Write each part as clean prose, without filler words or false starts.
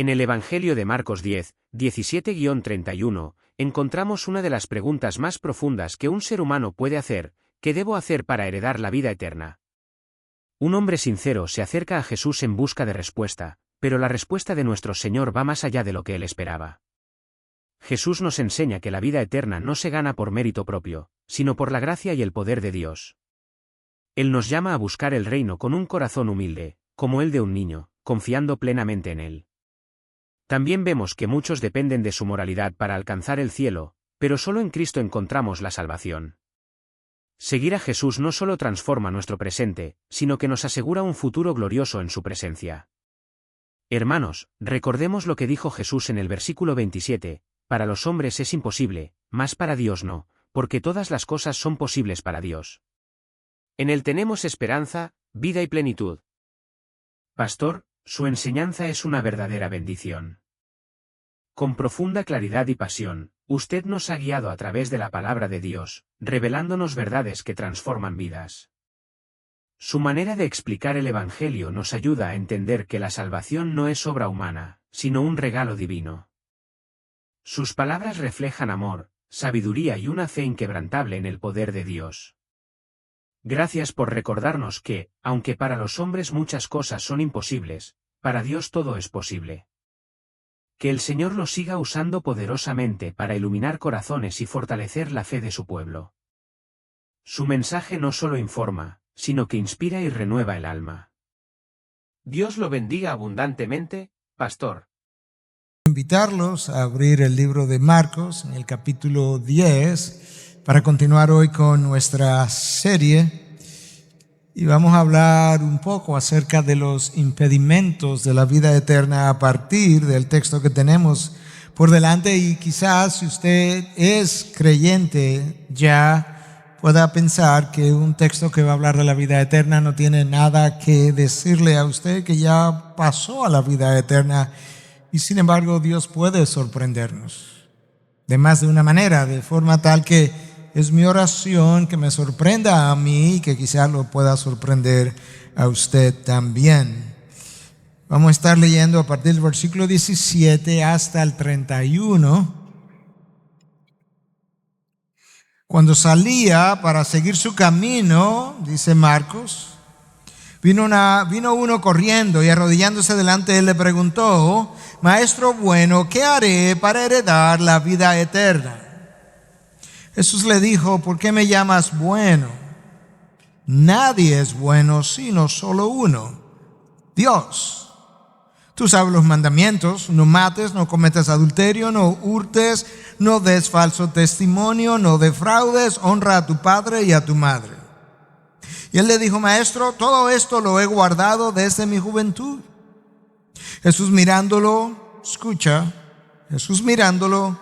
En el Evangelio de Marcos 10, 17-31, encontramos una de las preguntas más profundas que un ser humano puede hacer: ¿qué debo hacer para heredar la vida eterna? Un hombre sincero se acerca a Jesús en busca de respuesta, pero la respuesta de nuestro Señor va más allá de lo que él esperaba. Jesús nos enseña que la vida eterna no se gana por mérito propio, sino por la gracia y el poder de Dios. Él nos llama a buscar el reino con un corazón humilde, como el de un niño, confiando plenamente en él. También vemos que muchos dependen de su moralidad para alcanzar el cielo, pero solo en Cristo encontramos la salvación. Seguir a Jesús no solo transforma nuestro presente, sino que nos asegura un futuro glorioso en su presencia. Hermanos, recordemos lo que dijo Jesús en el versículo 27, para los hombres es imposible, mas para Dios no, porque todas las cosas son posibles para Dios. En Él tenemos esperanza, vida y plenitud. Pastor, su enseñanza es una verdadera bendición. Con profunda claridad y pasión, usted nos ha guiado a través de la palabra de Dios, revelándonos verdades que transforman vidas. Su manera de explicar el Evangelio nos ayuda a entender que la salvación no es obra humana, sino un regalo divino. Sus palabras reflejan amor, sabiduría y una fe inquebrantable en el poder de Dios. Gracias por recordarnos que, aunque para los hombres muchas cosas son imposibles, para Dios todo es posible. Que el Señor lo siga usando poderosamente para iluminar corazones y fortalecer la fe de su pueblo. Su mensaje no solo informa, sino que inspira y renueva el alma. Dios lo bendiga abundantemente, pastor. Invitarlos a abrir el libro de Marcos en el capítulo 10 para continuar hoy con nuestra serie, y vamos a hablar un poco acerca de los impedimentos de la vida eterna a partir del texto que tenemos por delante. Y quizás si usted es creyente ya pueda pensar que un texto que va a hablar de la vida eterna no tiene nada que decirle a usted, que ya pasó a la vida eterna. Y sin embargo, Dios puede sorprendernos de más de una manera, de forma tal que es mi oración que me sorprenda a mí y que quizás lo pueda sorprender a usted también. Vamos a estar leyendo a partir del versículo 17 hasta el 31. Cuando salía para seguir su camino, dice Marcos, vino uno corriendo y arrodillándose delante de él le preguntó: Maestro bueno, ¿qué haré para heredar la vida eterna? Jesús le dijo: ¿por qué me llamas bueno? Nadie es bueno sino solo uno, Dios. Tú sabes los mandamientos: no mates, no cometas adulterio, no hurtes, no des falso testimonio, no defraudes, honra a tu padre y a tu madre. Y él le dijo: Maestro, todo esto lo he guardado desde mi juventud. Jesús mirándolo, Jesús mirándolo,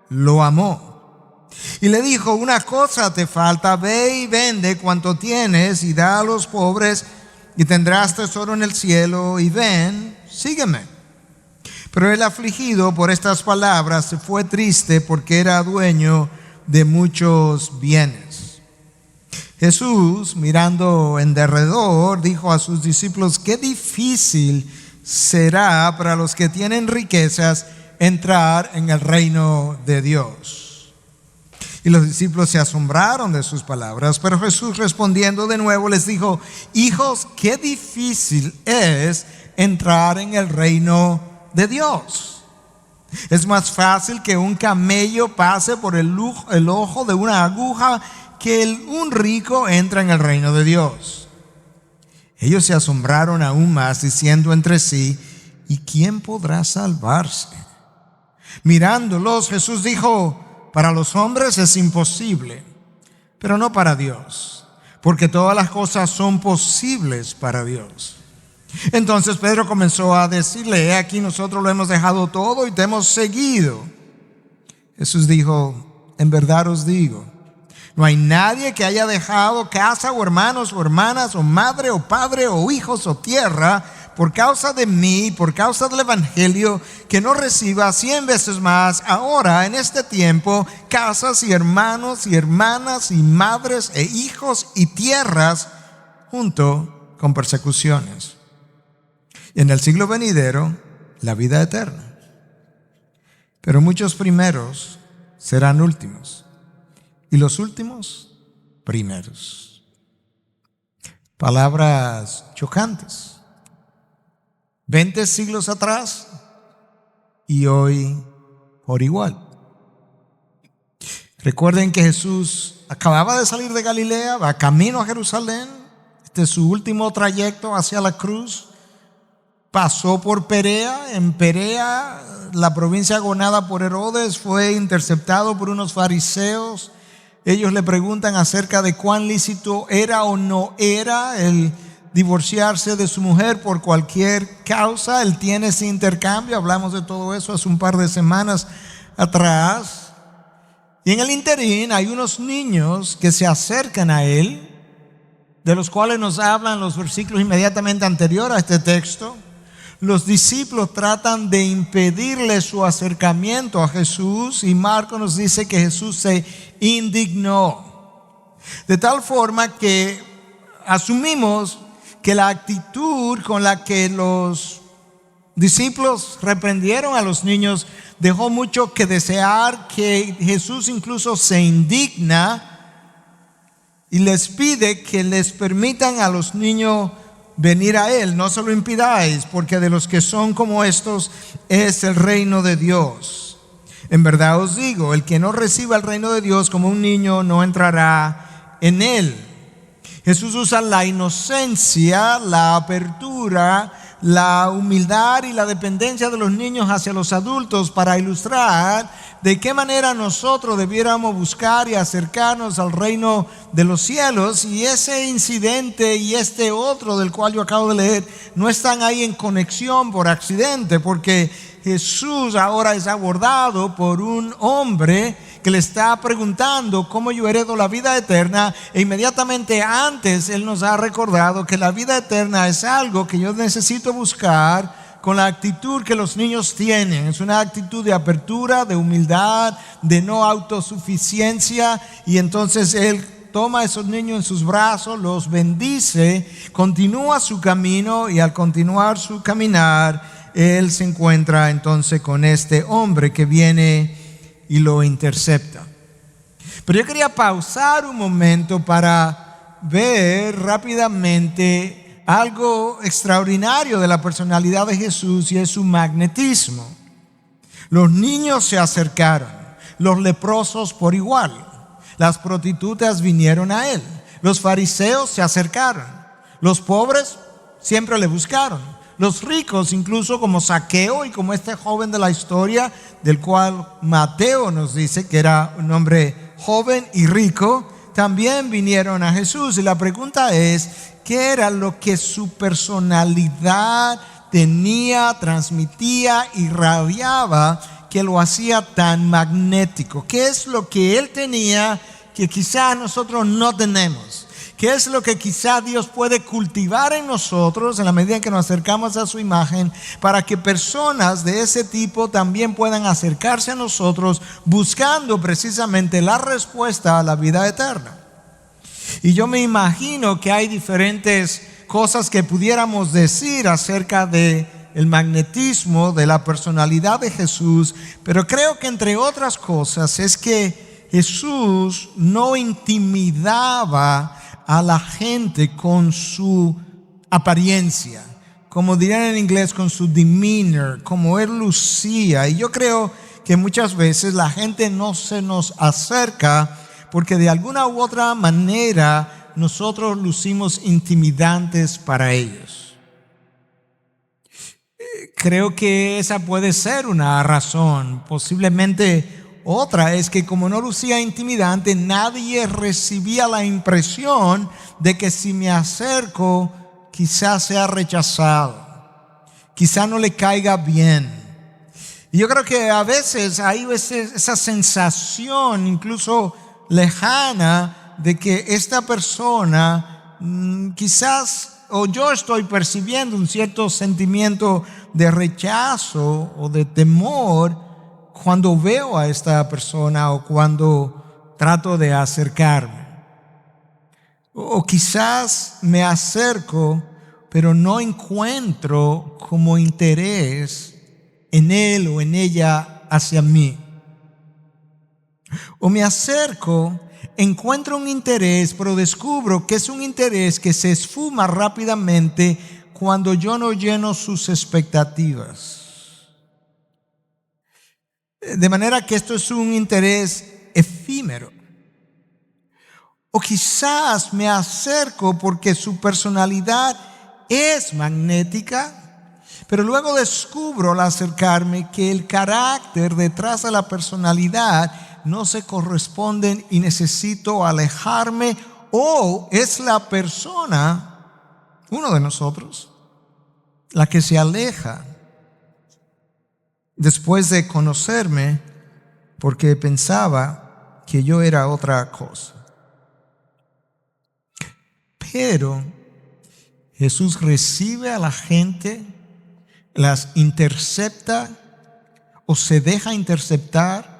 lo amó. Y le dijo: una cosa te falta, ve y vende cuanto tienes y da a los pobres y tendrás tesoro en el cielo, y ven, sígueme. Pero el afligido por estas palabras se fue triste porque era dueño de muchos bienes. Jesús, mirando en derredor, dijo a sus discípulos: qué difícil será para los que tienen riquezas entrar en el reino de Dios. Y los discípulos se asombraron de sus palabras, pero Jesús respondiendo de nuevo les dijo: hijos, qué difícil es entrar en el reino de Dios. Es más fácil que un camello pase por el ojo de una aguja que un rico entra en el reino de Dios. Ellos se asombraron aún más, diciendo entre sí: ¿y quién podrá salvarse? Mirándolos, Jesús dijo: para los hombres es imposible, pero no para Dios, porque todas las cosas son posibles para Dios. Entonces Pedro comenzó a decirle: he aquí, nosotros lo hemos dejado todo y te hemos seguido. Jesús dijo: en verdad os digo, no hay nadie que haya dejado casa o hermanos o hermanas o madre o padre o hijos o tierra por causa de mí, por causa del evangelio, que no reciba 100 veces más ahora en este tiempo casas y hermanos y hermanas y madres e hijos y tierras, junto con persecuciones. Y en el siglo venidero la vida eterna. Pero muchos primeros serán últimos y los últimos primeros. Palabras chocantes. 20 siglos atrás y hoy por igual. Recuerden que Jesús acababa de salir de Galilea, va camino a Jerusalén. Este es su último trayecto hacia la cruz. Pasó por Perea. En Perea, la provincia gobernada por Herodes, fue interceptado por unos fariseos. Ellos le preguntan acerca de cuán lícito era o no era el divorciarse de su mujer por cualquier causa. Él tiene ese intercambio. Hablamos de todo eso hace un par de semanas atrás. Y en el interín hay unos niños que se acercan a él, de los cuales nos hablan los versículos inmediatamente anteriores a este texto. Los discípulos tratan de impedirle su acercamiento a Jesús y Marcos nos dice que Jesús se indignó. De tal forma que asumimos que la actitud con la que los discípulos reprendieron a los niños dejó mucho que desear, que Jesús incluso se indigna y les pide que les permitan a los niños venir a Él. No se lo impidáis, porque de los que son como estos es el reino de Dios. En verdad os digo, el que no reciba el reino de Dios como un niño no entrará en Él. Jesús usa la inocencia, la apertura, la humildad y la dependencia de los niños hacia los adultos para ilustrar de qué manera nosotros debiéramos buscar y acercarnos al reino de los cielos. Y ese incidente y este otro del cual yo acabo de leer no están ahí en conexión por accidente, porque Jesús ahora es abordado por un hombre que le está preguntando cómo yo heredo la vida eterna, e inmediatamente antes Él nos ha recordado que la vida eterna es algo que yo necesito buscar con la actitud que los niños tienen. Es una actitud de apertura, de humildad, de no autosuficiencia, y entonces Él toma a esos niños en sus brazos, los bendice, continúa su camino, y al continuar su caminar Él se encuentra entonces con este hombre que viene y lo intercepta. Pero yo quería pausar un momento para ver rápidamente algo extraordinario de la personalidad de Jesús, y es su magnetismo. Los niños se acercaron, los leprosos por igual, las prostitutas vinieron a Él, los fariseos se acercaron, los pobres siempre le buscaron. Los ricos, incluso como Zaqueo y como este joven de la historia, del cual Mateo nos dice que era un hombre joven y rico, también vinieron a Jesús. Y la pregunta es, ¿qué era lo que su personalidad tenía, transmitía, irradiaba, que lo hacía tan magnético? ¿Qué es lo que Él tenía que quizás nosotros no tenemos? ¿Qué es lo que quizá Dios puede cultivar en nosotros en la medida en que nos acercamos a su imagen, para que personas de ese tipo también puedan acercarse a nosotros buscando precisamente la respuesta a la vida eterna? Y yo me imagino que hay diferentes cosas que pudiéramos decir acerca de el magnetismo de la personalidad de Jesús, pero creo que entre otras cosas es que Jesús no intimidaba a la gente con su apariencia, como dirían en inglés, con su demeanor, como Él lucía. Y yo creo que muchas veces la gente no se nos acerca porque de alguna u otra manera nosotros lucimos intimidantes para ellos. Creo que esa puede ser una razón. Posiblemente otra es que como no lucía intimidante, nadie recibía la impresión de que si me acerco quizás sea rechazado, quizás no le caiga bien. Y yo creo que a veces hay esa sensación incluso lejana de que esta persona quizás, o yo estoy percibiendo un cierto sentimiento de rechazo o de temor cuando veo a esta persona o cuando trato de acercarme. O quizás me acerco, pero no encuentro como interés en él o en ella hacia mí. O me acerco, encuentro un interés, pero descubro que es un interés que se esfuma rápidamente cuando yo no lleno sus expectativas. De manera que esto es un interés efímero. O quizás me acerco porque su personalidad es magnética, pero luego descubro al acercarme que el carácter detrás de la personalidad no se corresponden y necesito alejarme, o es la persona, uno de nosotros, la que se aleja después de conocerme porque pensaba que yo era otra cosa. Pero Jesús recibe a la gente, las intercepta o se deja interceptar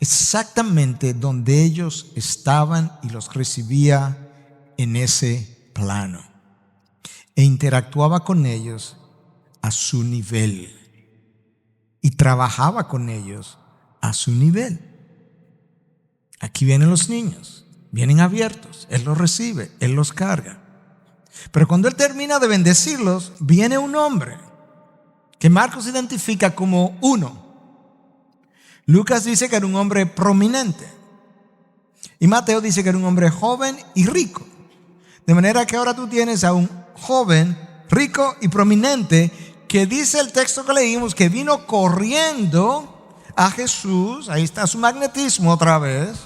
exactamente donde ellos estaban y los recibía en ese plano. E interactuaba con ellos a su nivel y trabajaba con ellos a su nivel. Aquí vienen los niños, vienen abiertos, Él los recibe, Él los carga. Pero cuando Él termina de bendecirlos, viene un hombre que Marcos identifica como uno. Lucas dice que era un hombre prominente y Mateo dice que era un hombre joven y rico. De manera que ahora tú tienes a un joven, rico y prominente, que dice el texto que leímos que vino corriendo a Jesús. Ahí está su magnetismo otra vez.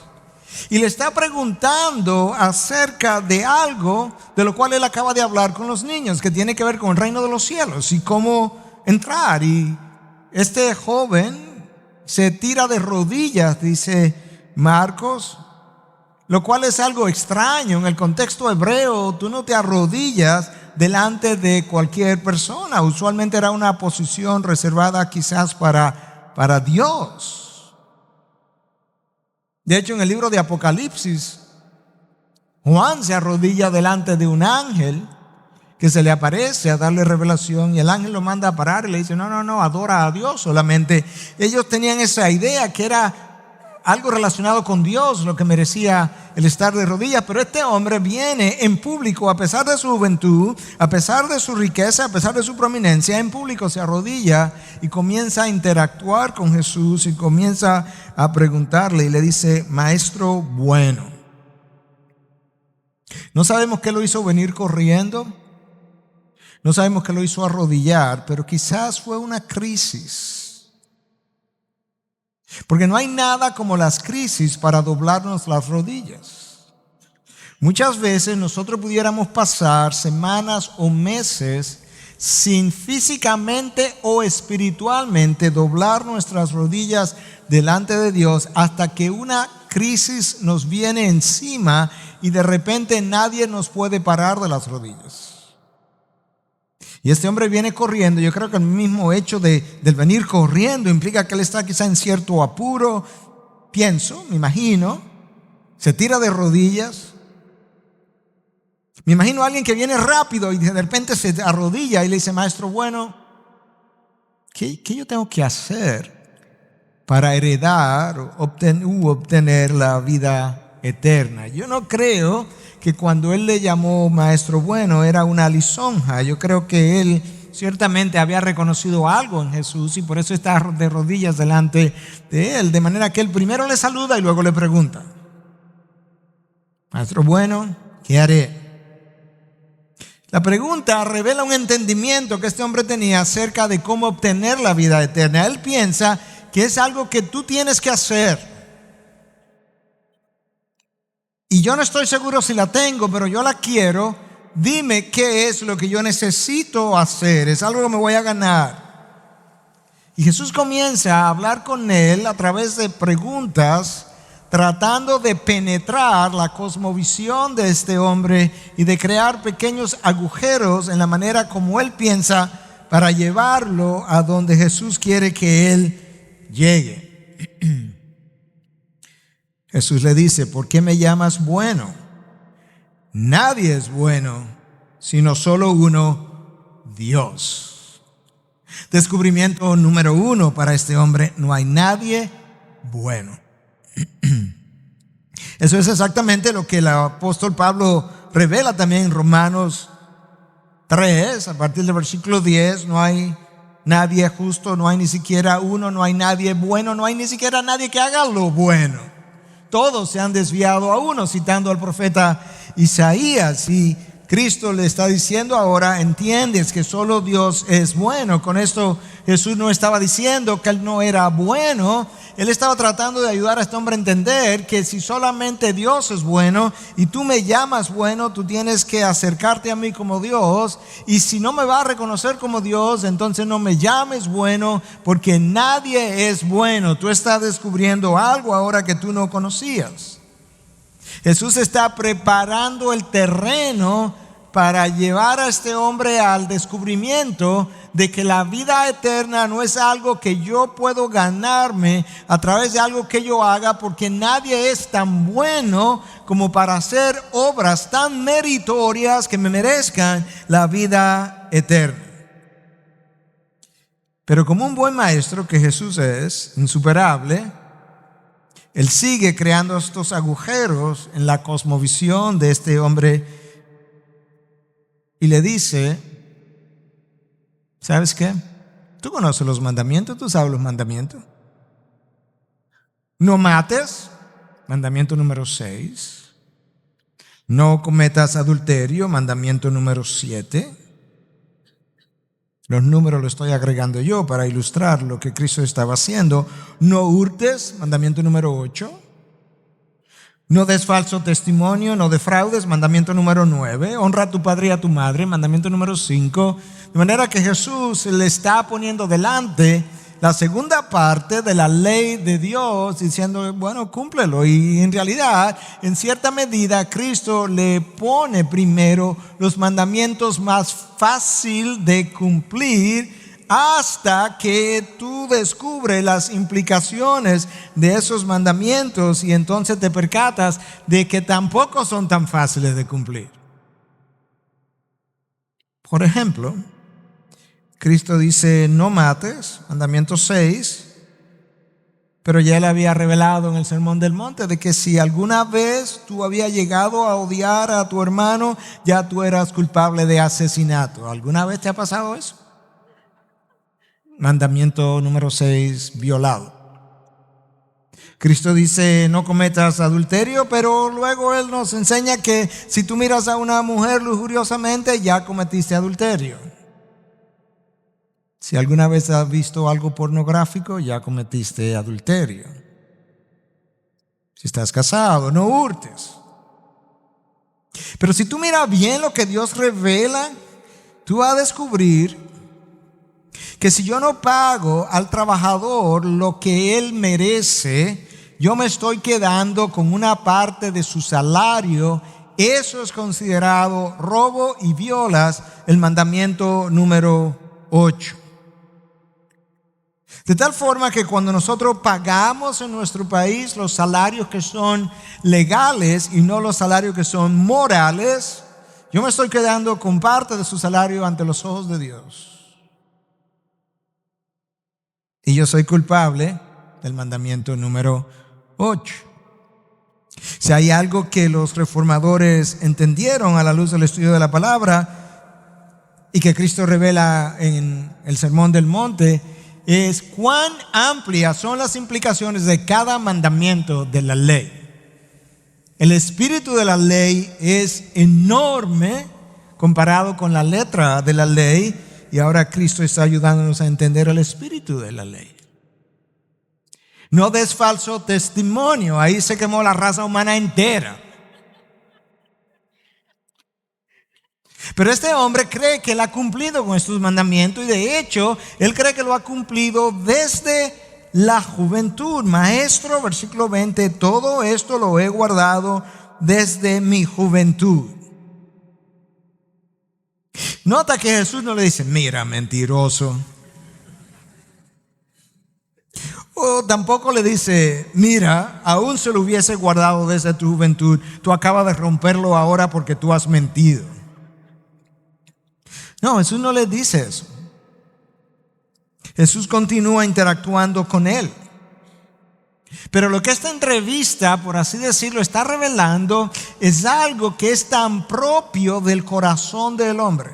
Y le está preguntando acerca de algo de lo cual él acaba de hablar con los niños, que tiene que ver con el reino de los cielos y cómo entrar. Y este joven se tira de rodillas, dice Marcos, lo cual es algo extraño. En el contexto hebreo, tú no te arrodillas delante de cualquier persona. Usualmente era una posición reservada quizás para Dios. De hecho, en el libro de Apocalipsis, Juan se arrodilla delante de un ángel que se le aparece a darle revelación, y el ángel lo manda a parar y le dice: no, adora a Dios solamente. Ellos tenían esa idea que era algo relacionado con Dios lo que merecía el estar de rodillas, pero este hombre viene en público, a pesar de su juventud, a pesar de su riqueza, a pesar de su prominencia, en público se arrodilla y comienza a interactuar con Jesús y comienza a preguntarle y le dice: maestro bueno. No sabemos qué lo hizo venir corriendo, no sabemos qué lo hizo arrodillar, pero quizás fue una crisis. Porque no hay nada como las crisis para doblarnos las rodillas. Muchas veces nosotros pudiéramos pasar semanas o meses sin físicamente o espiritualmente doblar nuestras rodillas delante de Dios, hasta que una crisis nos viene encima y de repente nadie nos puede parar de las rodillas. Y este hombre viene corriendo. Yo creo que el mismo hecho del venir corriendo implica que él está quizá en cierto apuro. Me imagino, se tira de rodillas. Me imagino a alguien que viene rápido y de repente se arrodilla y le dice: maestro bueno, ¿qué yo tengo que hacer para heredar u obtener la vida eterna? Yo no creo que cuando él le llamó maestro bueno era una lisonja. Yo creo que él ciertamente había reconocido algo en Jesús y por eso está de rodillas delante de él. De manera que él primero le saluda y luego le pregunta: maestro bueno, ¿qué haré? La pregunta revela un entendimiento que este hombre tenía acerca de cómo obtener la vida eterna. Él piensa que es algo que tú tienes que hacer. Y yo no estoy seguro si la tengo, pero yo la quiero. Dime qué es lo que yo necesito hacer. Es algo que me voy a ganar. Y Jesús comienza a hablar con él a través de preguntas, tratando de penetrar la cosmovisión de este hombre y de crear pequeños agujeros en la manera como él piensa para llevarlo a donde Jesús quiere que él llegue. Jesús le dice: ¿por qué me llamas bueno? Nadie es bueno, sino solo uno, Dios. Descubrimiento número 1 para este hombre: no hay nadie bueno. Eso es exactamente lo que el apóstol Pablo revela también en Romanos 3, a partir del versículo 10. No hay nadie justo, no hay ni siquiera uno, no hay nadie bueno, no hay ni siquiera nadie que haga lo bueno. Todos se han desviado a uno, citando al profeta Isaías. Y Cristo le está diciendo ahora: entiendes que solo Dios es bueno. Con esto Jesús no estaba diciendo que él no era bueno. Él estaba tratando de ayudar a este hombre a entender que si solamente Dios es bueno y tú me llamas bueno, tú tienes que acercarte a mí como Dios. Y si no me vas a reconocer como Dios, entonces no me llames bueno, porque nadie es bueno. Tú estás descubriendo algo ahora que tú no conocías. Jesús está preparando el terreno para llevar a este hombre al descubrimiento de que la vida eterna no es algo que yo puedo ganarme a través de algo que yo haga, porque nadie es tan bueno como para hacer obras tan meritorias que me merezcan la vida eterna. Pero como un buen maestro que Jesús es, insuperable, él sigue creando estos agujeros en la cosmovisión de este hombre y le dice: ¿sabes qué? Tú conoces los mandamientos, tú sabes los mandamientos. No mates, mandamiento número 6. No cometas adulterio, mandamiento número 7. Los números los estoy agregando yo para ilustrar lo que Cristo estaba haciendo. No hurtes, mandamiento número 8. No des falso testimonio, no defraudes, mandamiento número 9. Honra a tu padre y a tu madre, mandamiento número 5. De manera que Jesús le está poniendo delante la segunda parte de la ley de Dios, diciendo: bueno, cúmplelo. Y en realidad, en cierta medida, Cristo le pone primero los mandamientos más fácil de cumplir, hasta que tú descubres las implicaciones de esos mandamientos y entonces te percatas de que tampoco son tan fáciles de cumplir. Por ejemplo, Cristo dice: no mates, mandamiento 6, pero ya le había revelado en el Sermón del Monte de que si alguna vez tú habías llegado a odiar a tu hermano, ya tú eras culpable de asesinato. ¿Alguna vez te ha pasado eso? Mandamiento número 6 violado. Cristo dice: no cometas adulterio, pero luego Él nos enseña que si tú miras a una mujer lujuriosamente, ya cometiste adulterio. Si alguna vez has visto algo pornográfico, ya cometiste adulterio. Si estás casado, no hurtes. Pero si tú miras bien lo que Dios revela, tú vas a descubrir que si yo no pago al trabajador lo que él merece, yo me estoy quedando con una parte de su salario. Eso es considerado robo y violas el mandamiento número 8. De tal forma que cuando nosotros pagamos en nuestro país los salarios que son legales y no los salarios que son morales, yo me estoy quedando con parte de su salario ante los ojos de Dios. Y yo soy culpable del mandamiento número 8. Si hay algo que los reformadores entendieron a la luz del estudio de la palabra y que Cristo revela en el Sermón del Monte, es cuán amplias son las implicaciones de cada mandamiento de la ley. El espíritu de la ley es enorme comparado con la letra de la ley. Y ahora Cristo está ayudándonos a entender el espíritu de la ley. No des falso testimonio. Ahí se quemó la raza humana entera. Pero este hombre cree que él ha cumplido con estos mandamientos, y de hecho, él cree que lo ha cumplido desde la juventud. Maestro, versículo 20, todo esto lo he guardado desde mi juventud. Nota que Jesús no le dice: mira, mentiroso. O tampoco le dice: mira, aún se lo hubiese guardado desde tu juventud, tú acabas de romperlo ahora porque tú has mentido. No, Jesús no le dice eso. Jesús continúa interactuando con él. Pero lo que esta entrevista, por así decirlo, está revelando es algo que es tan propio del corazón del hombre.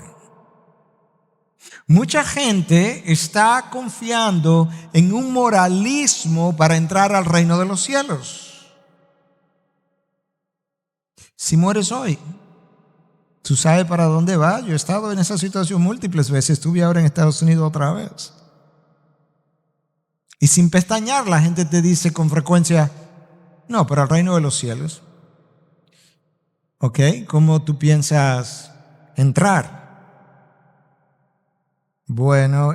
Mucha gente está confiando en un moralismo para entrar al reino de los cielos. Si mueres hoy, ¿tú sabes para dónde vas? Yo he estado en esa situación múltiples veces. Estuve ahora en Estados Unidos otra vez. Y sin pestañear la gente te dice con frecuencia, no, para el reino de los cielos. ¿Ok? ¿Cómo tú piensas entrar? Bueno,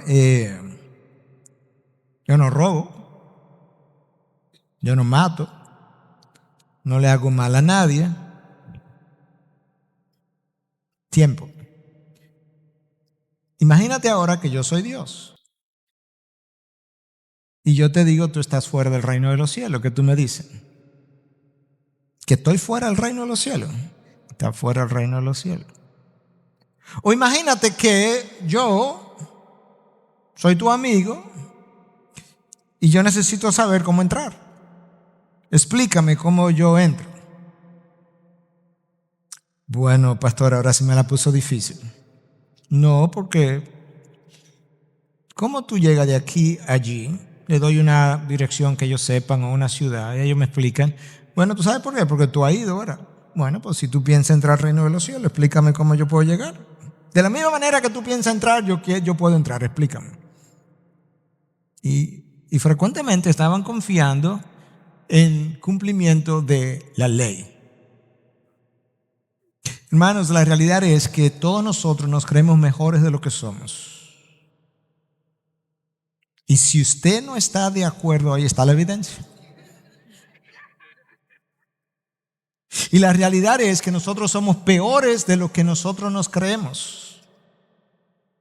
yo no robo, yo no mato, no le hago mal a nadie. Tiempo. Imagínate ahora que yo soy Dios. Y yo te digo, tú estás fuera del reino de los cielos. ¿Qué tú me dices? Que estoy fuera del reino de los cielos. Está fuera del reino de los cielos. O imagínate que yo soy tu amigo y yo necesito saber cómo entrar. Explícame cómo yo entro. Bueno, pastor, ahora sí me la puso difícil. No, porque ¿cómo tú llegas de aquí a allí? Le doy una dirección que ellos sepan o una ciudad y ellos me explican. Bueno, ¿tú sabes por qué? Porque tú has ido ahora. Bueno, pues si tú piensas entrar al reino de los cielos, explícame cómo yo puedo llegar. De la misma manera que tú piensas entrar, yo puedo entrar, explícame. Y frecuentemente estaban confiando en cumplimiento de la ley. Hermanos, la realidad es que todos nosotros nos creemos mejores de lo que somos. Y si usted no está de acuerdo, ahí está la evidencia. Y la realidad es que nosotros somos peores de lo que nosotros nos creemos.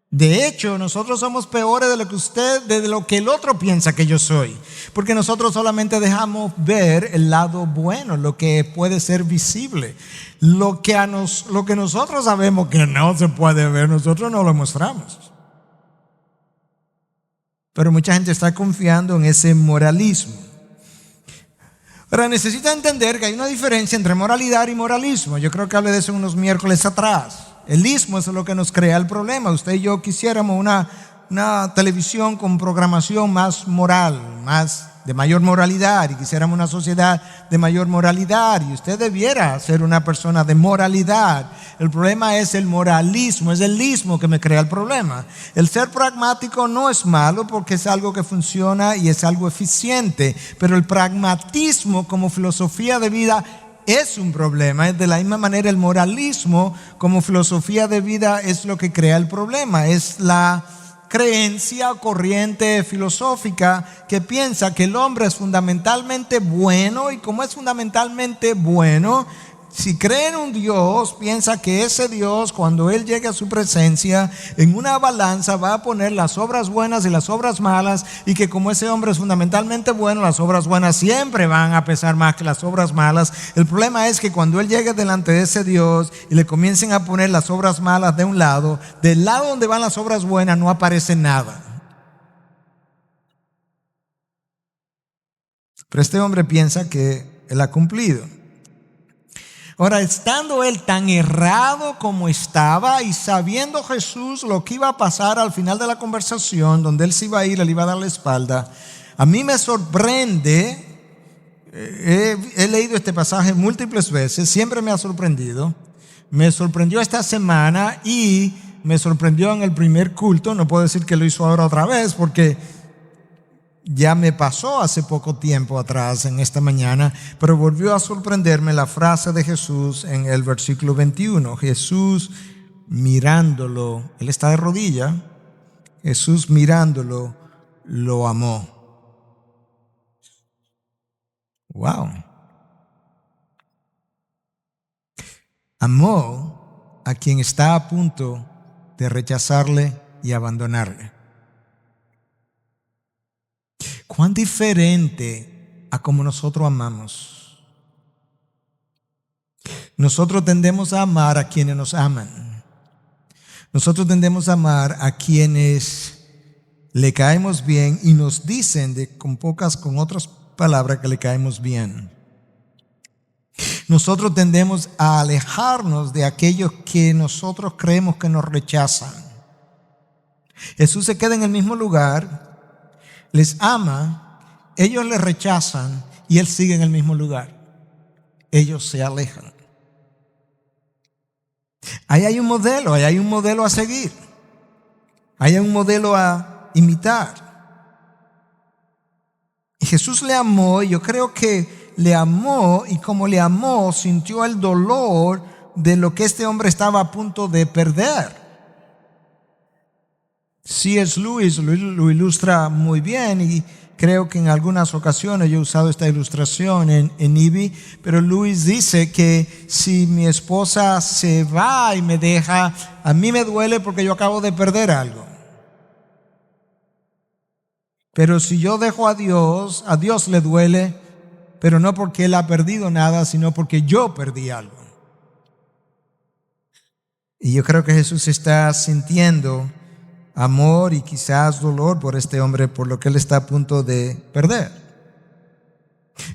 De hecho, nosotros somos peores de lo que el otro piensa que yo soy. Porque nosotros solamente dejamos ver el lado bueno, lo que puede ser visible. Lo que nosotros sabemos que no se puede ver, nosotros no lo mostramos. Pero mucha gente está confiando en ese moralismo. Ahora necesita entender que hay una diferencia entre moralidad y moralismo. Yo creo que hablé de eso unos miércoles atrás. El ismo es lo que nos crea el problema. Usted y yo quisiéramos una televisión con programación más moral, más de mayor moralidad, y quisiéramos una sociedad de mayor moralidad, y usted debiera ser una persona de moralidad. El problema es el moralismo, es el ismo que me crea el problema. El ser pragmático no es malo porque es algo que funciona y es algo eficiente, pero el pragmatismo como filosofía de vida es un problema. De la misma manera el moralismo como filosofía de vida es lo que crea el problema. Es la creencia o corriente filosófica que piensa que el hombre es fundamentalmente bueno, y como es fundamentalmente bueno, si cree en un Dios, piensa que ese Dios, cuando Él llegue a su presencia, en una balanza va a poner las obras buenas y las obras malas, y que como ese hombre es fundamentalmente bueno, las obras buenas siempre van a pesar más que las obras malas. El problema es que cuando Él llegue delante de ese Dios y le comiencen a poner las obras malas de un lado, del lado donde van las obras buenas no aparece nada. Pero este hombre piensa que Él ha cumplido. Ahora, estando él tan errado como estaba y sabiendo Jesús lo que iba a pasar al final de la conversación, donde él se iba a ir, él iba a dar la espalda, a mí me sorprende, he leído este pasaje múltiples veces, siempre me ha sorprendido, me sorprendió esta semana y me sorprendió en el primer culto. No puedo decir que lo hizo ahora otra vez porque ya me pasó hace poco tiempo atrás, en esta mañana, pero volvió a sorprenderme la frase de Jesús en el versículo 21. Jesús mirándolo, él está de rodilla, Jesús mirándolo, lo amó. Wow. Amó a quien está a punto de rechazarle y abandonarle. Cuán diferente a como nosotros amamos. Nosotros tendemos a amar a quienes nos aman. Nosotros tendemos a amar a quienes le caemos bien y nos dicen con otras palabras que le caemos bien. Nosotros tendemos a alejarnos de aquellos que nosotros creemos que nos rechazan. Jesús se queda en el mismo lugar, les ama, ellos le rechazan y Él sigue en el mismo lugar. Ellos se alejan. Ahí hay un modelo a seguir. Ahí hay un modelo a imitar. Y Jesús le amó, y yo creo que le amó, y como le amó, sintió el dolor de lo que este hombre estaba a punto de perder. C.S. Lewis lo ilustra muy bien, y creo que en algunas ocasiones yo he usado esta ilustración en IBI, pero Lewis dice que si mi esposa se va y me deja, a mí me duele porque yo acabo de perder algo. Pero si yo dejo a Dios le duele, pero no porque Él ha perdido nada, sino porque yo perdí algo. Y yo creo que Jesús está sintiendo amor y quizás dolor por este hombre, por lo que él está a punto de perder.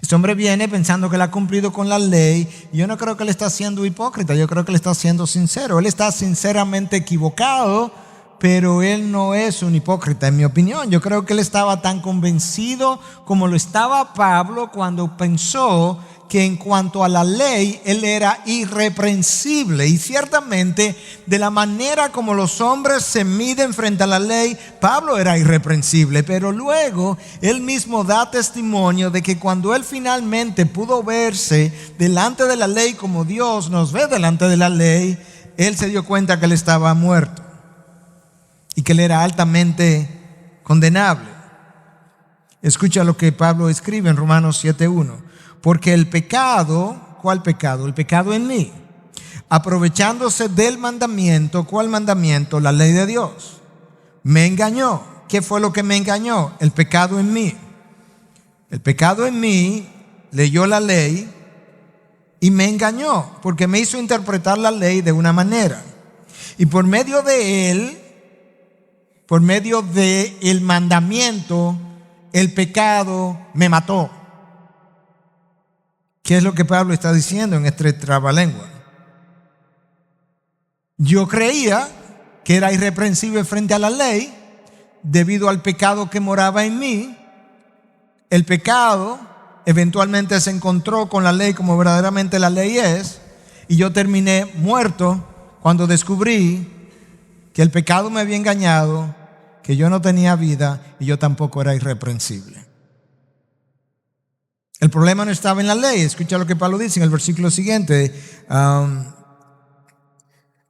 Este hombre viene pensando que él ha cumplido con la ley. Y yo no creo que él está siendo hipócrita, yo creo que él está siendo sincero. Él está sinceramente equivocado, pero él no es un hipócrita, en mi opinión. Yo creo que él estaba tan convencido como lo estaba Pablo cuando pensó que en cuanto a la ley, él era irreprensible. Y ciertamente, de la manera como los hombres se miden frente a la ley, Pablo era irreprensible. Pero luego, él mismo da testimonio de que cuando él finalmente pudo verse delante de la ley como Dios nos ve delante de la ley, él se dio cuenta que él estaba muerto y que él era altamente condenable. Escucha lo que Pablo escribe en Romanos 7:1. Porque el pecado, ¿cuál pecado? El pecado en mí, aprovechándose del mandamiento, ¿cuál mandamiento? La ley de Dios. Me engañó. ¿Qué fue lo que me engañó? El pecado en mí. El pecado en mí leyó la ley y me engañó, porque me hizo interpretar la ley de una manera. Y por medio de él, por medio del mandamiento, el pecado me mató. ¿Qué es lo que Pablo está diciendo en este trabalengua? Yo creía que era irreprensible frente a la ley debido al pecado que moraba en mí. El pecado eventualmente se encontró con la ley como verdaderamente la ley es, y yo terminé muerto cuando descubrí que el pecado me había engañado, que yo no tenía vida y yo tampoco era irreprensible. El problema no estaba en la ley. Escucha lo que Pablo dice en el versículo siguiente.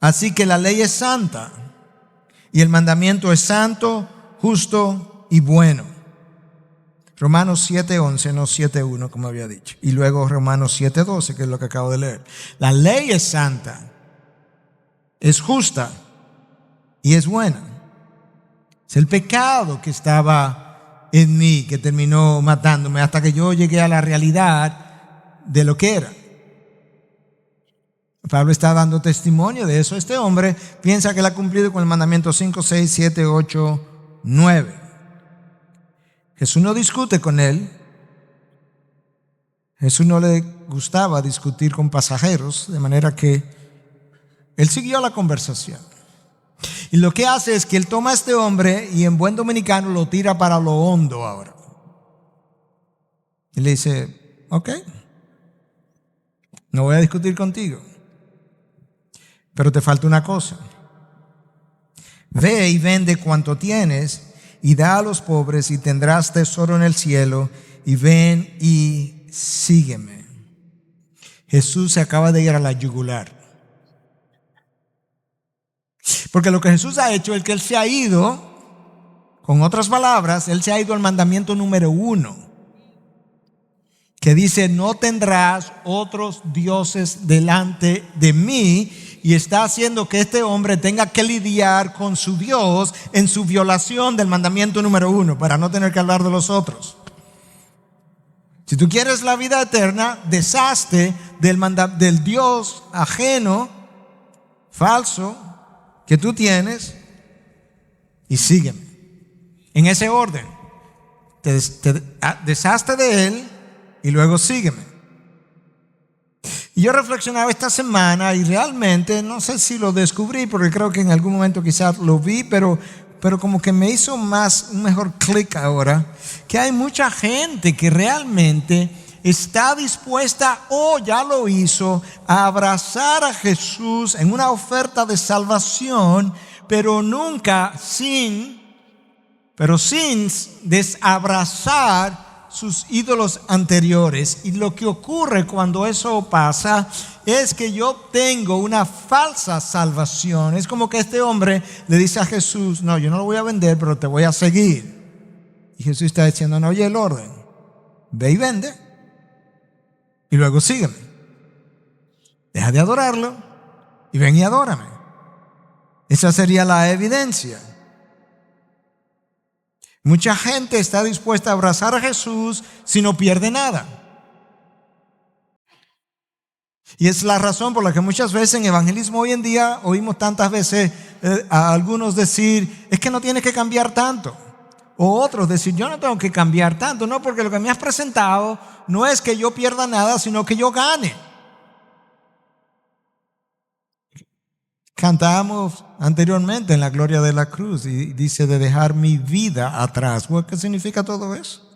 Así que la ley es santa y el mandamiento es santo, justo y bueno. Romanos 7:11, no 7:1 como había dicho. Y luego Romanos 7:12, que es lo que acabo de leer. La ley es santa, es justa y es buena. Es el pecado que estaba en mí que terminó matándome hasta que yo llegué a la realidad de lo que era. Pablo está dando testimonio de eso. Este hombre piensa que él ha cumplido con el mandamiento 5, 6, 7, 8, 9. Jesús no discute con él. Jesús no le gustaba discutir con pasajeros, de manera que él siguió la conversación. Y lo que hace es que él toma a este hombre y en buen dominicano lo tira para lo hondo ahora. Y le dice, ok, no voy a discutir contigo, pero te falta una cosa. Ve y vende cuanto tienes y da a los pobres y tendrás tesoro en el cielo, y ven y sígueme. Jesús se acaba de ir a la yugular. Porque lo que Jesús ha hecho es que Él se ha ido, con otras palabras, Él se ha ido al mandamiento número 1, que dice, no tendrás otros dioses delante de mí, y está haciendo que este hombre tenga que lidiar con su Dios en su violación del mandamiento número 1, para no tener que hablar de los otros. Si tú quieres la vida eterna, deshazte del Dios ajeno, falso, que tú tienes, y sígueme. En ese orden. Deshazte de él y luego sígueme. Y yo reflexionaba esta semana y realmente no sé si lo descubrí, porque creo que en algún momento quizás lo vi, pero como que me hizo un mejor clic ahora, que hay mucha gente que realmente está dispuesta o ya lo hizo a abrazar a Jesús en una oferta de salvación, pero nunca sin desabrazar sus ídolos anteriores. Y lo que ocurre cuando eso pasa es que yo tengo una falsa salvación. Es como que este hombre le dice a Jesús: no, yo no lo voy a vender, pero te voy a seguir. Y Jesús está diciendo: no, oye el orden, ve y vende y luego sígueme. Deja de adorarlo y ven y adórame. Esa sería la evidencia. Mucha gente está dispuesta a abrazar a Jesús si no pierde nada. Y es la razón por la que muchas veces en evangelismo hoy en día oímos tantas veces a algunos decir: es que no tienes que cambiar tanto. O otros decir: yo no tengo que cambiar tanto. No, porque lo que me has presentado no es que yo pierda nada, sino que yo gane. Cantábamos anteriormente en la gloria de la cruz y dice: de dejar mi vida atrás. ¿Qué significa todo eso?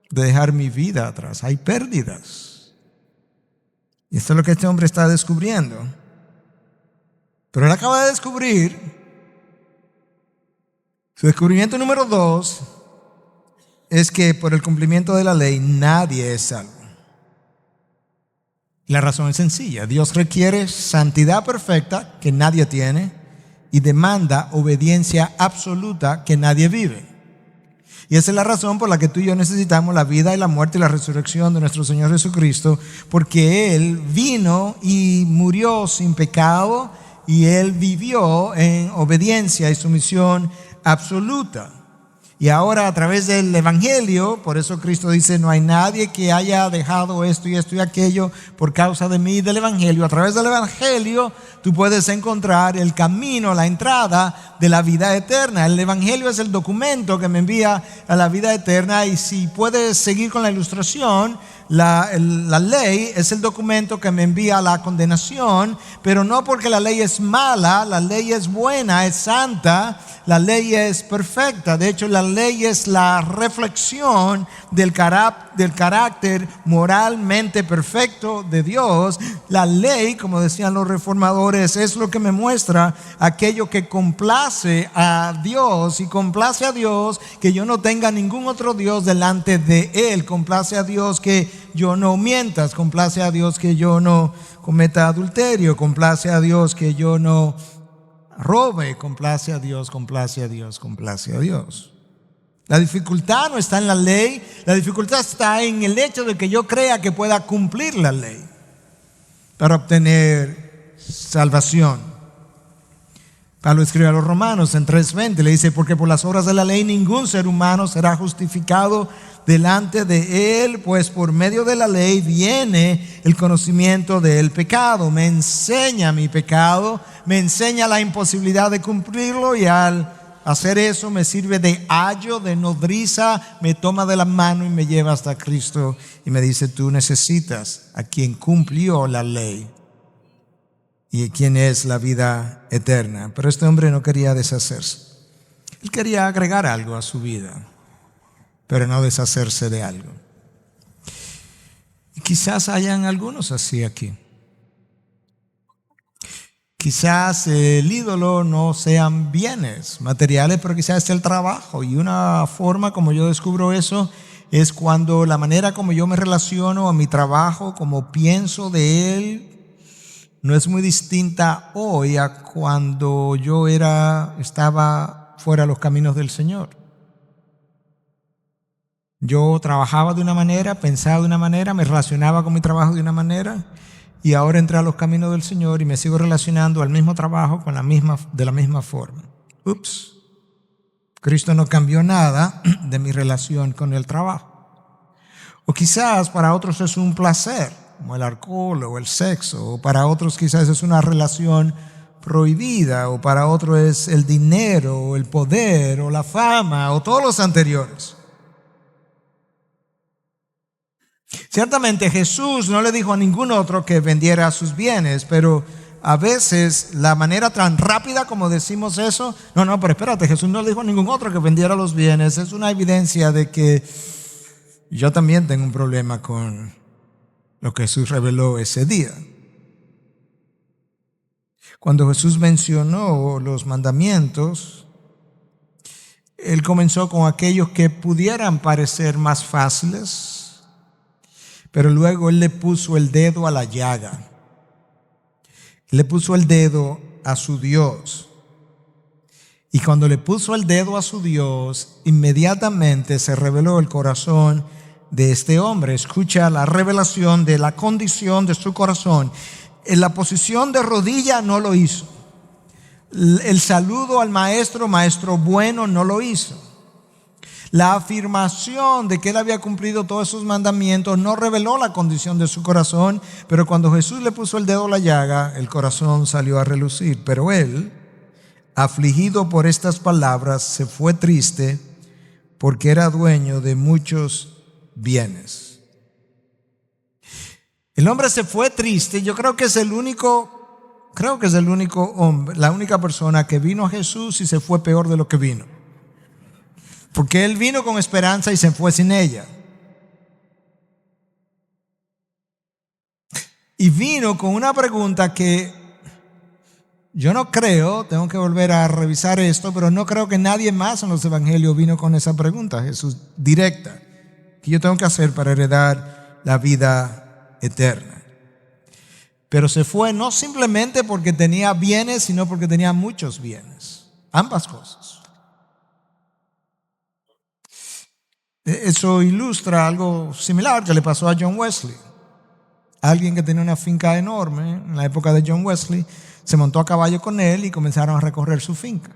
De dejar mi vida atrás. Hay pérdidas. Y esto es lo que este hombre está descubriendo. Pero él acaba de descubrir, su descubrimiento número 2 es que por el cumplimiento de la ley nadie es salvo. La razón es sencilla: Dios requiere santidad perfecta que nadie tiene y demanda obediencia absoluta que nadie vive. Y esa es la razón por la que tú y yo necesitamos la vida y la muerte y la resurrección de nuestro Señor Jesucristo, porque Él vino y murió sin pecado y Él vivió en obediencia y sumisión absoluta. Y ahora a través del Evangelio, por eso Cristo dice: no hay nadie que haya dejado esto y aquello por causa de mí y del Evangelio. A través del Evangelio tú puedes encontrar el camino, la entrada de la vida eterna. El Evangelio es el documento que me envía a la vida eterna. Y si puedes seguir con la ilustración, la ley es el documento que me envía a la condenación, pero no porque la ley es mala. La ley es buena, es santa, la ley es perfecta. De hecho, la ley es la reflexión del carácter moralmente perfecto de Dios. La ley, como decían los reformadores, es lo que me muestra aquello que complace a Dios, y complace a Dios que yo no tenga ningún otro Dios delante de Él. Complace a Dios que yo no mientas, complace a Dios que yo no cometa adulterio, complace a Dios que yo no robe, complace a Dios, complace a Dios, complace a Dios. La dificultad no está en la ley, la dificultad está en el hecho de que yo crea que pueda cumplir la ley para obtener salvación. Pablo escribe a los Romanos en 3:20, le dice: porque por las obras de la ley ningún ser humano será justificado delante de él, pues por medio de la ley viene el conocimiento del pecado. Me enseña mi pecado, me enseña la imposibilidad de cumplirlo, y al hacer eso me sirve de ayo, de nodriza, me toma de la mano y me lleva hasta Cristo y me dice: tú necesitas a quien cumplió la ley y quien es la vida eterna. Pero este hombre no quería deshacerse. Él quería agregar algo a su vida, pero no deshacerse de algo. Y quizás hayan algunos así aquí. Quizás el ídolo no sean bienes materiales, pero quizás es el trabajo. Y una forma como yo descubro eso es cuando la manera como yo me relaciono a mi trabajo, como pienso de él, no es muy distinta hoy a cuando yo estaba fuera de los caminos del Señor. Yo trabajaba de una manera, pensaba de una manera, me relacionaba con mi trabajo de una manera, y ahora entré a los caminos del Señor y me sigo relacionando al mismo trabajo de la misma forma. Ups. Cristo no cambió nada de mi relación con el trabajo. O quizás para otros es un placer, como el alcohol o el sexo, o para otros quizás es una relación prohibida, o para otro es el dinero, o el poder, o la fama, o todos los anteriores. Ciertamente Jesús no le dijo a ningún otro que vendiera sus bienes, pero a veces la manera tan rápida como decimos eso, no, pero espérate, Jesús no le dijo a ningún otro que vendiera los bienes, es una evidencia de que yo también tengo un problema con lo que Jesús reveló ese día. Cuando Jesús mencionó los mandamientos, Él comenzó con aquellos que pudieran parecer más fáciles, pero luego Él le puso el dedo a la llaga. Le puso el dedo a su Dios. Y cuando le puso el dedo a su Dios, inmediatamente se reveló el corazón de este hombre. Escucha la revelación de la condición de su corazón. En la posición de rodilla no lo hizo. El saludo al maestro, maestro bueno, no lo hizo. La afirmación de que él había cumplido todos esos mandamientos no reveló la condición de su corazón, pero cuando Jesús le puso el dedo a la llaga, el corazón salió a relucir. Pero él, afligido por estas palabras, se fue triste porque era dueño de muchos bienes. El hombre se fue triste. Yo creo que es el único hombre, la única persona que vino a Jesús y se fue peor de lo que vino. Porque él vino con esperanza y se fue sin ella. Y vino con una pregunta que yo no creo, tengo que volver a revisar esto, pero no creo que nadie más en los evangelios vino con esa pregunta, Jesús, directa. ¿Qué yo tengo que hacer para heredar la vida eterna? Pero se fue no simplemente porque tenía bienes, sino porque tenía muchos bienes. Ambas cosas. Eso ilustra algo similar que le pasó a John Wesley. Alguien que tenía una finca enorme en la época de John Wesley se montó a caballo con él y comenzaron a recorrer su finca.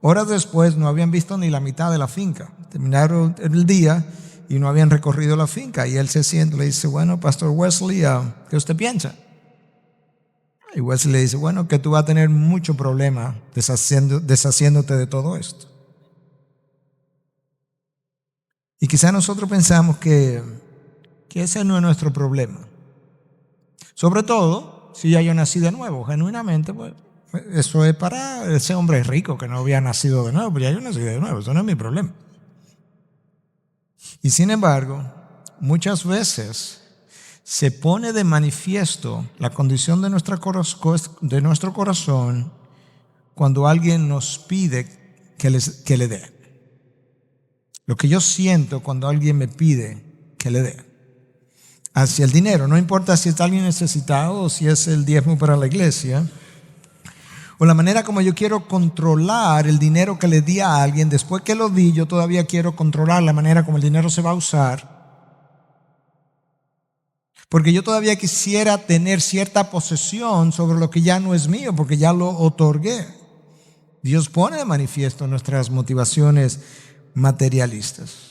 Horas después no habían visto ni la mitad de la finca. Terminaron el día y no habían recorrido la finca. Y él se siente y le dice, bueno, Pastor Wesley, ¿qué usted piensa? Y Wesley le dice, bueno, que tú vas a tener mucho problema deshaciéndote de todo esto. Y quizá nosotros pensamos que ese no es nuestro problema. Sobre todo, si ya yo nací de nuevo, genuinamente, pues eso es para ese hombre rico que no había nacido de nuevo, pero ya yo nací de nuevo, eso no es mi problema. Y sin embargo, muchas veces se pone de manifiesto la condición de nuestro corazón cuando alguien nos pide que le dé. Lo que yo siento cuando alguien me pide que le dé. Hacia el dinero, no importa si es alguien necesitado o si es el diezmo para la iglesia, o la manera como yo quiero controlar el dinero que le di a alguien. Después que lo di, yo todavía quiero controlar la manera como el dinero se va a usar, porque yo todavía quisiera tener cierta posesión sobre lo que ya no es mío, porque ya lo otorgué. Dios pone de manifiesto nuestras motivaciones materialistas.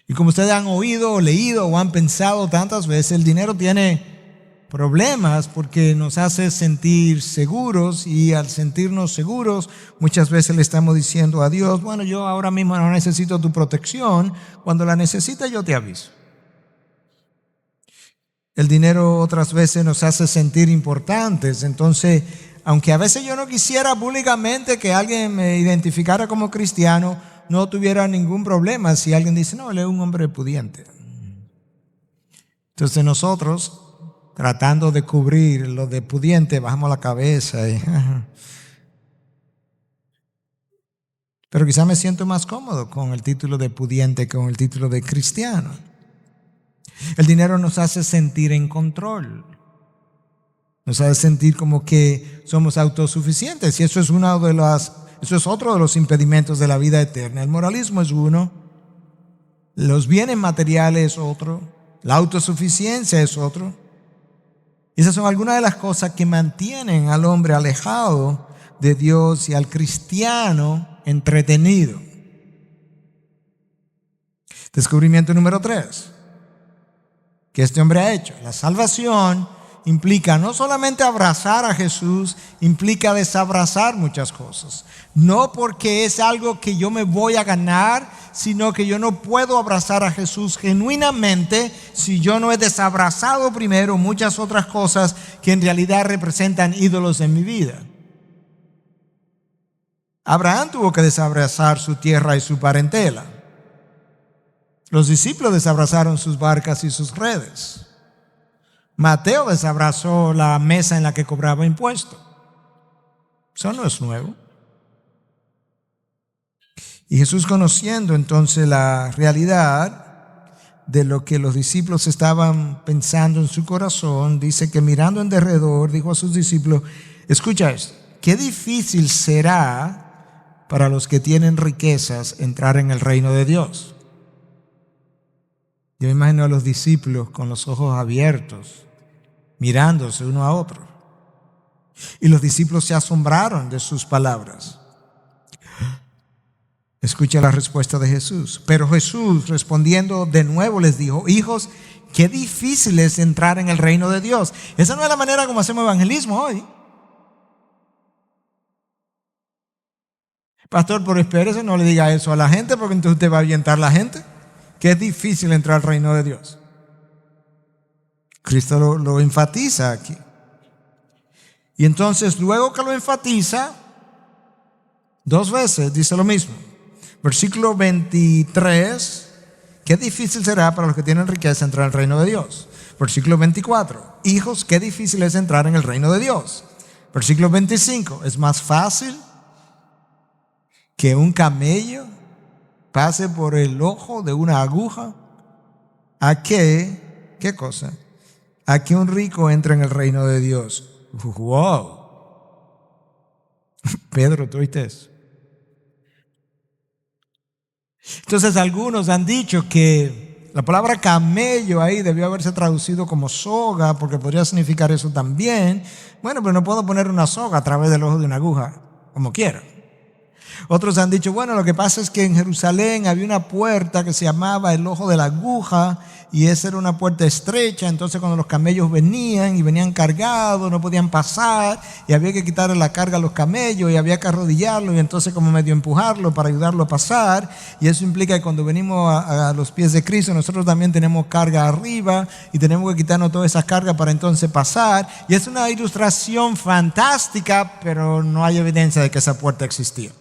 Y como ustedes han oído o leído o han pensado tantas veces, el dinero tiene problemas porque nos hace sentir seguros, y al sentirnos seguros muchas veces le estamos diciendo a Dios, bueno, yo ahora mismo no necesito tu protección, cuando la necesites yo te aviso. El dinero otras veces nos hace sentir importantes, entonces aunque a veces yo no quisiera públicamente que alguien me identificara como cristiano, no tuviera ningún problema si alguien dice, no, él es un hombre pudiente. Entonces nosotros, tratando de cubrir lo de pudiente, bajamos la cabeza. Pero quizá me siento más cómodo con el título de pudiente que con el título de cristiano. El dinero nos hace sentir en control. Nos hace sentir como que somos autosuficientes, y eso es otro de los impedimentos de la vida eterna. El moralismo es uno, los bienes materiales es otro, la autosuficiencia es otro. Y esas son algunas de las cosas que mantienen al hombre alejado de Dios y al cristiano entretenido. Descubrimiento número 3 que este hombre ha hecho: la salvación implica no solamente abrazar a Jesús, implica desabrazar muchas cosas. No porque es algo que yo me voy a ganar, sino que yo no puedo abrazar a Jesús genuinamente si yo no he desabrazado primero muchas otras cosas que en realidad representan ídolos en mi vida. Abraham tuvo que desabrazar su tierra y su parentela. Los discípulos desabrazaron sus barcas y sus redes. Mateo desabrazó la mesa en la que cobraba impuestos. Eso no es nuevo. Y Jesús, conociendo entonces la realidad de lo que los discípulos estaban pensando en su corazón, dice que mirando en derredor, dijo a sus discípulos: escucha esto, qué difícil será para los que tienen riquezas entrar en el reino de Dios. Yo me imagino a los discípulos con los ojos abiertos, mirándose uno a otro. Y los discípulos se asombraron de sus palabras. Escucha la respuesta de Jesús. Pero Jesús, respondiendo de nuevo, les dijo: hijos, qué difícil es entrar en el reino de Dios. Esa no es la manera como hacemos evangelismo hoy. Pastor, pero espérese, no le diga eso a la gente, porque entonces usted va a ahuyentar a la gente. Que es difícil entrar al reino de Dios. Cristo lo enfatiza aquí. Y entonces, luego que lo enfatiza, 2 veces dice lo mismo. Versículo 23, qué difícil será para los que tienen riqueza entrar al reino de Dios. Versículo 24, hijos, qué difícil es entrar en el reino de Dios. Versículo 25, es más fácil que un camello pase por el ojo de una aguja a que, ¿qué cosa? A que un rico entre en el reino de Dios. ¡Wow! Pedro, ¿tú oíste eso? Entonces algunos han dicho que la palabra camello ahí debió haberse traducido como soga, porque podría significar eso también. Bueno, pero no puedo poner una soga a través del ojo de una aguja, como quiera. Otros han dicho, bueno, lo que pasa es que en Jerusalén había una puerta que se llamaba el ojo de la aguja, y esa era una puerta estrecha. Entonces cuando los camellos venían y venían cargados, no podían pasar, y había que quitarle la carga a los camellos, y había que arrodillarlo, y entonces como medio empujarlo para ayudarlo a pasar. Y eso implica que cuando venimos a los pies de Cristo, nosotros también tenemos carga arriba, y tenemos que quitarnos todas esas cargas para entonces pasar. Y es una ilustración fantástica, pero no hay evidencia de que esa puerta existía.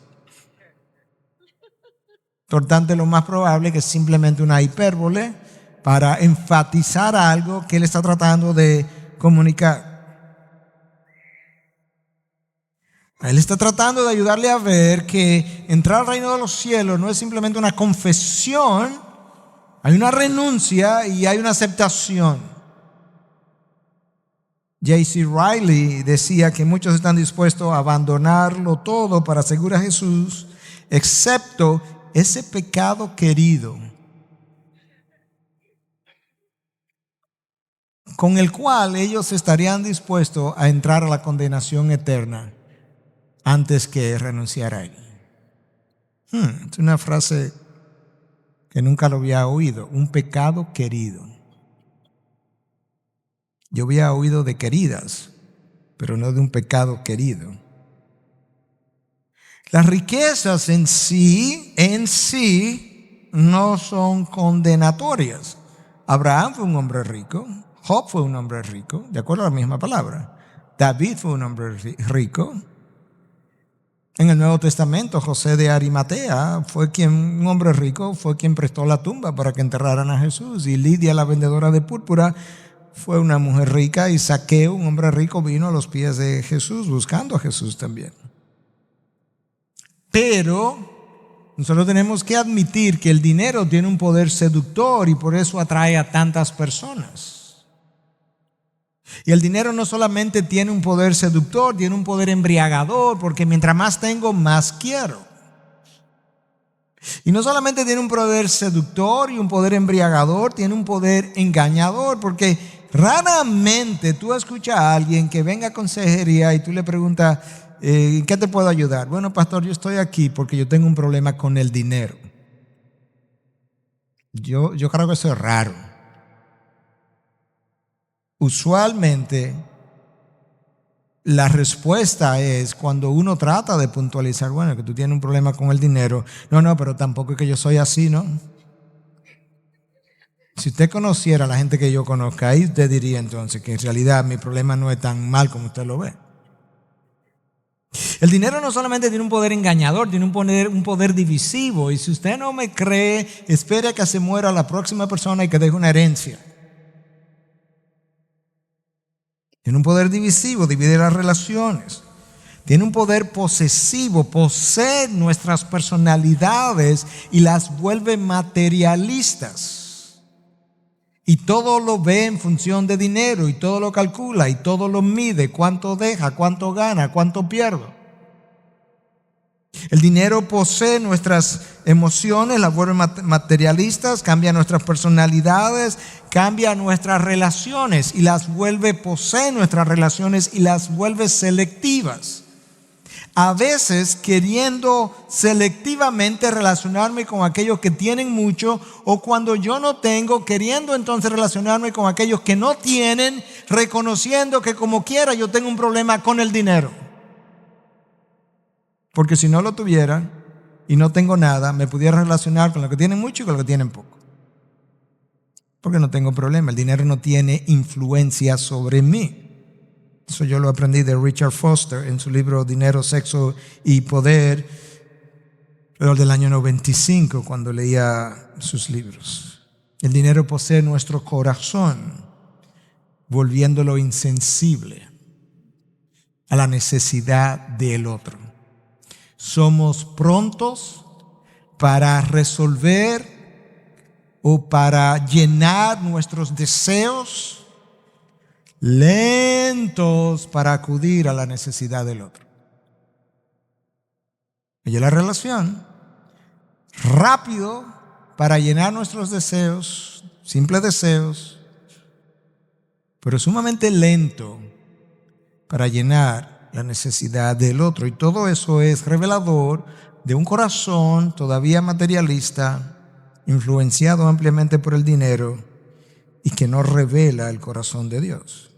Por tanto, lo más probable es que es simplemente una hipérbole para enfatizar algo que él está tratando de comunicar. Él está tratando de ayudarle a ver que entrar al reino de los cielos no es simplemente una confesión, hay una renuncia y hay una aceptación. J.C. Riley decía que muchos están dispuestos a abandonarlo todo para seguir a Jesús, excepto ese pecado querido con el cual ellos estarían dispuestos a entrar a la condenación eterna antes que renunciar a él. Es una frase que nunca lo había oído. Un pecado querido. Yo había oído de queridas, pero no de un pecado querido. Las riquezas en sí no son condenatorias. Abraham fue un hombre rico, Job fue un hombre rico, de acuerdo a la misma palabra. David fue un hombre rico. En el Nuevo Testamento, José de Arimatea un hombre rico, fue quien prestó la tumba para que enterraran a Jesús. Y Lidia, la vendedora de púrpura, fue una mujer rica. Y Zaqueo, un hombre rico, vino a los pies de Jesús, buscando a Jesús también. Pero nosotros tenemos que admitir que el dinero tiene un poder seductor y por eso atrae a tantas personas. Y el dinero no solamente tiene un poder seductor, tiene un poder embriagador, porque mientras más tengo, más quiero. Y no solamente tiene un poder seductor y un poder embriagador, tiene un poder engañador, porque raramente tú escuchas a alguien que venga a consejería y tú le preguntas, ¿en qué te puedo ayudar? Bueno, pastor, yo estoy aquí porque yo tengo un problema con el dinero. Yo creo que eso es raro. usualmente la respuesta es cuando uno trata de puntualizar, bueno, que tú tienes un problema con el dinero. No, pero tampoco es que yo soy así, ¿no? Si usted conociera a la gente que yo conozca, ahí usted diría entonces que en realidad mi problema no es tan mal como usted lo ve. El dinero no solamente tiene un poder engañador, tiene un poder divisivo. Y si usted no me cree, espere a que se muera la próxima persona y que deje una herencia. Tiene un poder divisivo, divide las relaciones. Tiene un poder posesivo, posee nuestras personalidades y las vuelve materialistas. Y todo lo ve en función de dinero, y todo lo calcula, y todo lo mide, cuánto deja, cuánto gana, cuánto pierde. El dinero posee nuestras emociones, las vuelve materialistas, cambia nuestras personalidades, cambia nuestras relaciones y las vuelve, posee nuestras relaciones y las vuelve selectivas. A veces queriendo selectivamente relacionarme con aquellos que tienen mucho, o cuando yo no tengo, queriendo entonces relacionarme con aquellos que no tienen, reconociendo que como quiera yo tengo un problema con el dinero. Porque si no lo tuviera y no tengo nada, me pudiera relacionar con los que tienen mucho y con los que tienen poco. Porque no tengo problema, el dinero no tiene influencia sobre mí. Eso yo lo aprendí de Richard Foster en su libro Dinero, Sexo y Poder, pero del año 95, cuando leía sus libros. El dinero posee nuestro corazón, volviéndolo insensible a la necesidad del otro. Somos prontos para resolver o para llenar nuestros deseos, lentos para acudir a la necesidad del otro. Y la relación, rápido para llenar nuestros deseos, simples deseos, pero sumamente lento para llenar la necesidad del otro. Y todo eso es revelador de un corazón todavía materialista, influenciado ampliamente por el dinero y que no revela el corazón de Dios.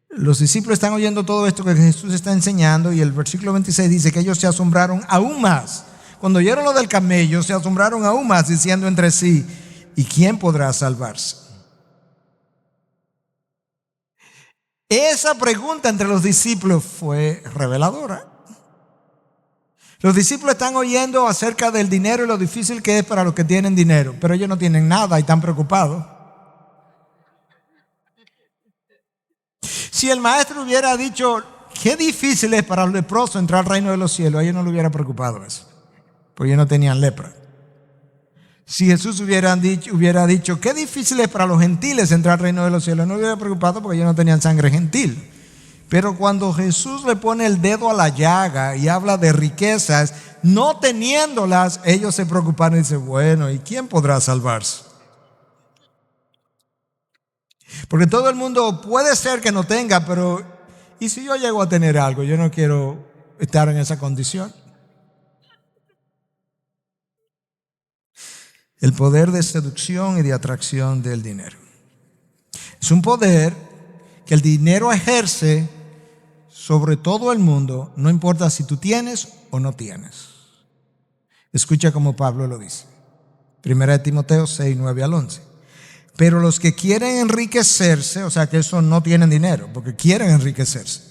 Los discípulos están oyendo todo esto que Jesús está enseñando, y el versículo 26 dice que ellos se asombraron aún más. Cuando oyeron lo del camello, se asombraron aún más, diciendo entre sí: ¿y quién podrá salvarse? Esa pregunta entre los discípulos fue reveladora. Los discípulos están oyendo acerca del dinero y lo difícil que es para los que tienen dinero, pero ellos no tienen nada y están preocupados. Si el maestro hubiera dicho qué difícil es para los leprosos entrar al reino de los cielos, a ellos no les hubiera preocupado eso, porque ellos no tenían lepra. Si Jesús hubiera dicho qué difícil es para los gentiles entrar al reino de los cielos, no les hubiera preocupado, porque ellos no tenían sangre gentil. Pero cuando Jesús le pone el dedo a la llaga y habla de riquezas, no teniéndolas, ellos se preocuparon y dicen: bueno, ¿y quién podrá salvarse? Porque todo el mundo puede ser que no tenga, pero ¿y si yo llego a tener algo? Yo no quiero estar en esa condición. El poder de seducción y de atracción del dinero. Es un poder que el dinero ejerce sobre todo el mundo, no importa si tú tienes o no tienes. Escucha como Pablo lo dice. 1 Timoteo 6, 9 al 11. Pero los que quieren enriquecerse, o sea que esos no tienen dinero, porque quieren enriquecerse,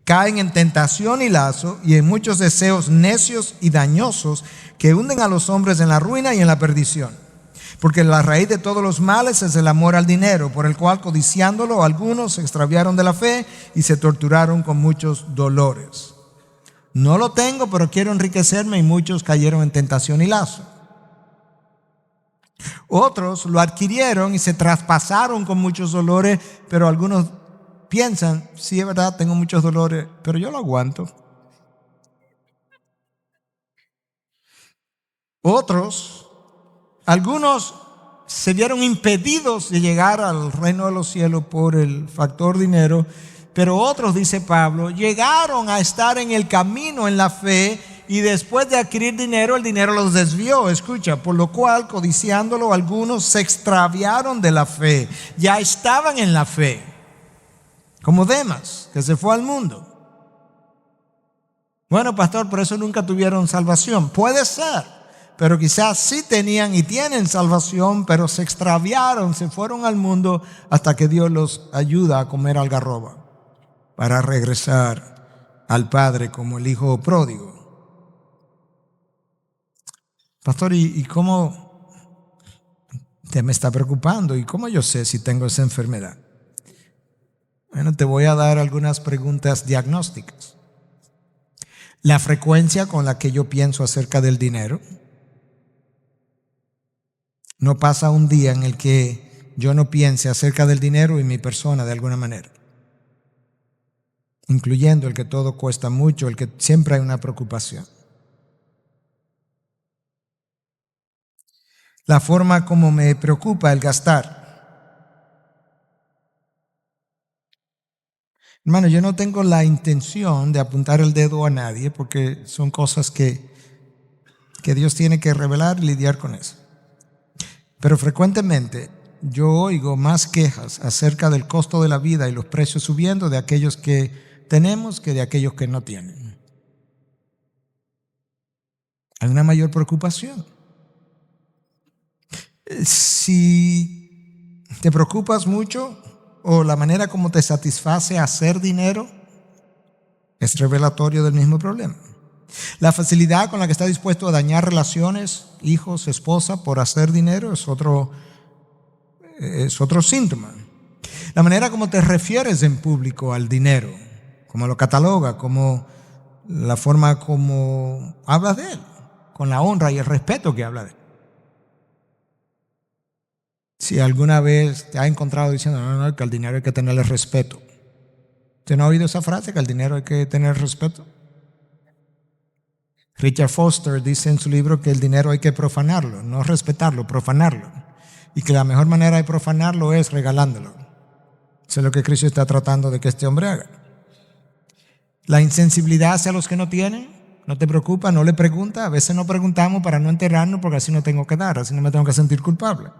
caen en tentación y lazo y en muchos deseos necios y dañosos que hunden a los hombres en la ruina y en la perdición. Porque la raíz de todos los males es el amor al dinero, por el cual, codiciándolo, algunos se extraviaron de la fe y se torturaron con muchos dolores. No lo tengo, pero quiero enriquecerme, y muchos cayeron en tentación y lazo. Otros lo adquirieron y se traspasaron con muchos dolores, pero algunos piensan: sí, es verdad, tengo muchos dolores, pero yo lo aguanto. Algunos se vieron impedidos de llegar al reino de los cielos por el factor dinero, pero otros, dice Pablo, llegaron a estar en el camino, en la fe, y después de adquirir dinero, el dinero los desvió. Escucha, por lo cual, codiciándolo, algunos se extraviaron de la fe. Ya estaban en la fe, como Demas, que se fue al mundo. Bueno, pastor, por eso nunca tuvieron salvación. Puede ser, pero quizás sí tenían y tienen salvación, pero se extraviaron, se fueron al mundo hasta que Dios los ayuda a comer algarroba para regresar al Padre como el hijo pródigo. Pastor, ¿y cómo te me está preocupando? ¿Y cómo yo sé si tengo esa enfermedad? Bueno, te voy a dar algunas preguntas diagnósticas. La frecuencia con la que yo pienso acerca del dinero. No pasa un día en el que yo no piense acerca del dinero y mi persona de alguna manera, incluyendo el que todo cuesta mucho, el que siempre hay una preocupación. La forma como me preocupa el gastar. Hermano, yo no tengo la intención de apuntar el dedo a nadie porque son cosas que Dios tiene que revelar y lidiar con eso. Pero frecuentemente yo oigo más quejas acerca del costo de la vida y los precios subiendo de aquellos que tenemos que de aquellos que no tienen. Hay una mayor preocupación. Si te preocupas mucho o la manera como te satisface hacer dinero, es revelatorio del mismo problema. La facilidad con la que está dispuesto a dañar relaciones, hijos, esposa, por hacer dinero es otro síntoma. La manera como te refieres en público al dinero, como lo cataloga, como la forma como hablas de él, con la honra y el respeto que habla de él. Si alguna vez te ha encontrado diciendo, no, que al dinero hay que tenerle respeto. ¿Usted no ha oído esa frase, que al dinero hay que tener respeto? Richard Foster dice en su libro que el dinero hay que profanarlo, no respetarlo, profanarlo. Y que la mejor manera de profanarlo es regalándolo. Eso es lo que Cristo está tratando de que este hombre haga. La insensibilidad hacia los que no tienen, no te preocupa, no le pregunta. A veces no preguntamos para no enterarnos porque así no tengo que dar, así no me tengo que sentir culpable.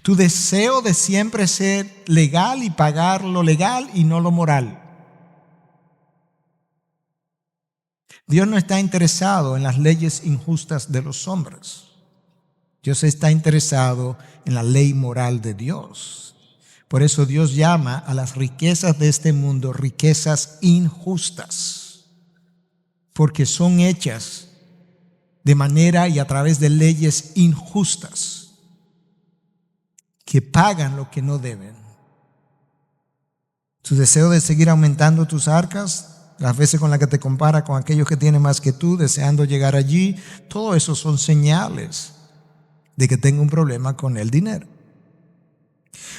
Tu deseo de siempre ser legal y pagar lo legal y no lo moral. Dios no está interesado en las leyes injustas de los hombres. Dios está interesado en la ley moral de Dios. Por eso Dios llama a las riquezas de este mundo riquezas injustas, porque son hechas de manera y a través de leyes injustas que pagan lo que no deben. Tu deseo de seguir aumentando tus arcas, las veces con las que te compara con aquellos que tienen más que tú, deseando llegar allí, todo eso son señales de que tengo un problema con el dinero.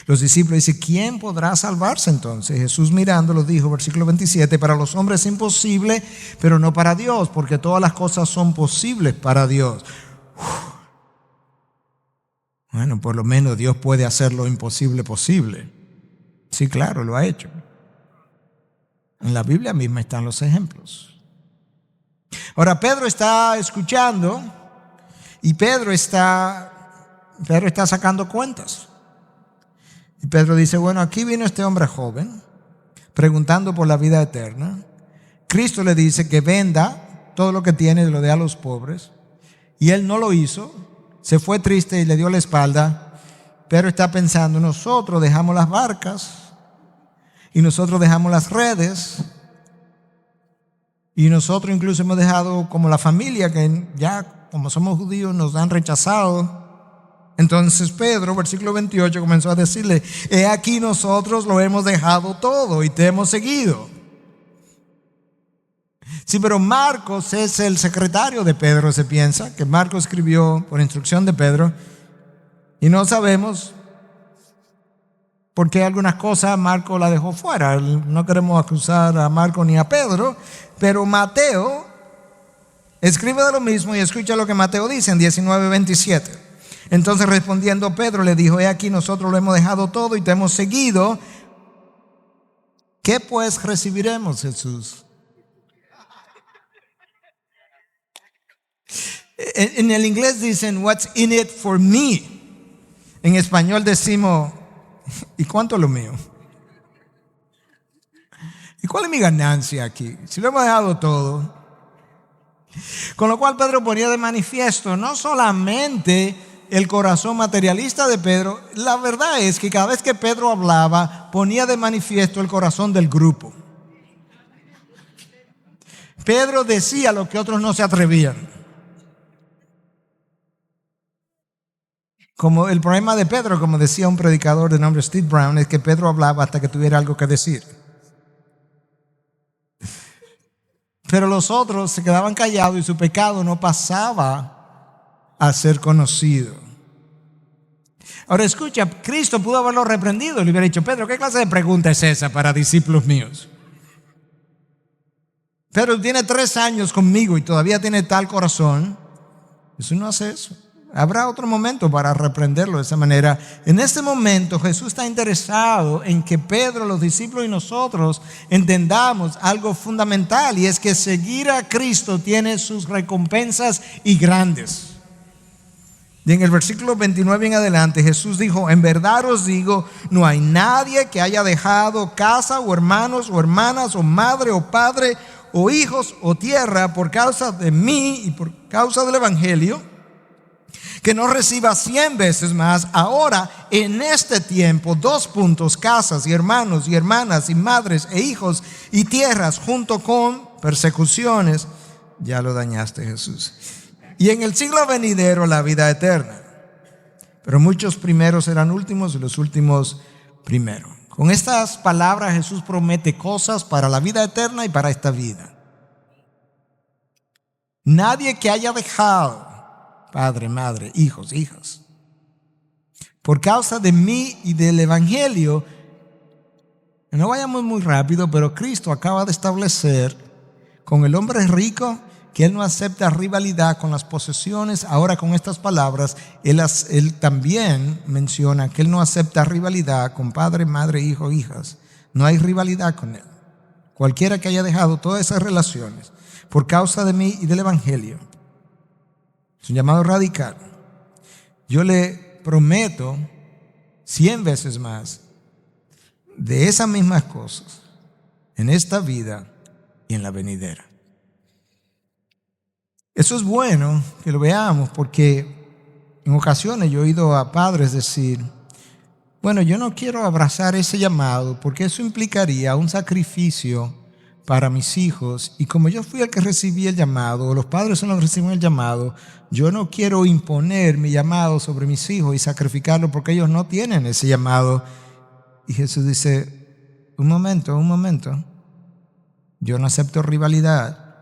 Los discípulos dicen, ¿quién podrá salvarse entonces? Jesús mirándolo dijo, versículo 27, para los hombres es imposible, pero no para Dios, porque todas las cosas son posibles para Dios. Bueno, por lo menos Dios puede hacer lo imposible posible. Sí, claro, lo ha hecho. En la Biblia misma están los ejemplos. Ahora, Pedro está escuchando y Pedro está sacando cuentas. Y Pedro dice, bueno, aquí vino este hombre joven preguntando por la vida eterna. Cristo le dice que venda todo lo que tiene y lo dé a los pobres. Y él no lo hizo, se fue triste y le dio la espalda. Pedro está pensando, nosotros dejamos las barcas y nosotros dejamos las redes y nosotros incluso hemos dejado como la familia que ya como somos judíos nos han rechazado. Entonces Pedro, versículo 28, comenzó a decirle, he aquí nosotros lo hemos dejado todo y te hemos seguido. Sí, pero Marcos es el secretario de Pedro, se piensa, que Marcos escribió por instrucción de Pedro y no sabemos por qué algunas cosas Marcos la dejó fuera. No queremos acusar a Marcos ni a Pedro, pero Mateo escribe de lo mismo y escucha lo que Mateo dice en 19:27. Entonces respondiendo Pedro le dijo, he aquí nosotros lo hemos dejado todo y te hemos seguido. ¿Qué pues recibiremos, Jesús? En el inglés dicen, what's in it for me. En español decimos, ¿y cuánto es lo mío? ¿Y cuál es mi ganancia aquí? Si lo hemos dejado todo. Con lo cual Pedro ponía de manifiesto no solamente el corazón materialista de Pedro, la verdad es que cada vez que Pedro hablaba, ponía de manifiesto el corazón del grupo. Pedro decía lo que otros no se atrevían. Como el problema de Pedro, como decía un predicador de nombre Steve Brown, es que Pedro hablaba hasta que tuviera algo que decir. Pero los otros se quedaban callados y su pecado no pasaba a ser conocido. Ahora escucha, Cristo pudo haberlo reprendido y le hubiera dicho, Pedro, ¿qué clase de pregunta es esa para discípulos míos? Pedro tiene 3 años conmigo y todavía tiene tal corazón. Jesús no hace eso. Habrá otro momento para reprenderlo de esa manera. En este momento Jesús está interesado en que Pedro, los discípulos y nosotros entendamos algo fundamental, y es que seguir a Cristo tiene sus recompensas y grandes. Y en el versículo 29 en adelante Jesús dijo, en verdad os digo, no hay nadie que haya dejado casa o hermanos o hermanas o madre o padre o hijos o tierra por causa de mí y por causa del evangelio, que no reciba 100 veces más ahora en este tiempo, 2 puntos, casas y hermanos y hermanas y madres e hijos y tierras junto con persecuciones. Ya lo dañaste, Jesús. Y en el siglo venidero la vida eterna. Pero muchos primeros serán últimos y los últimos primeros. Con estas palabras Jesús promete cosas para la vida eterna y para esta vida. Nadie que haya dejado padre, madre, hijos, hijas, por causa de mí y del evangelio, no vayamos muy rápido, pero Cristo acaba de establecer con el hombre rico que él no acepta rivalidad con las posesiones. Ahora con estas palabras él también menciona que él no acepta rivalidad con padre, madre, hijo, hijas. No hay rivalidad con él. Cualquiera que haya dejado todas esas relaciones por causa de mí y del evangelio, es un llamado radical. Yo le prometo 100 veces más de esas mismas cosas en esta vida y en la venidera. Eso es bueno que lo veamos, porque en ocasiones yo he oído a padres decir, bueno, yo no quiero abrazar ese llamado porque eso implicaría un sacrificio para mis hijos, y como yo fui el que recibí el llamado, o los padres son los que reciben el llamado, yo no quiero imponer mi llamado sobre mis hijos y sacrificarlo porque ellos no tienen ese llamado. Y Jesús dice, un momento, yo no acepto rivalidad.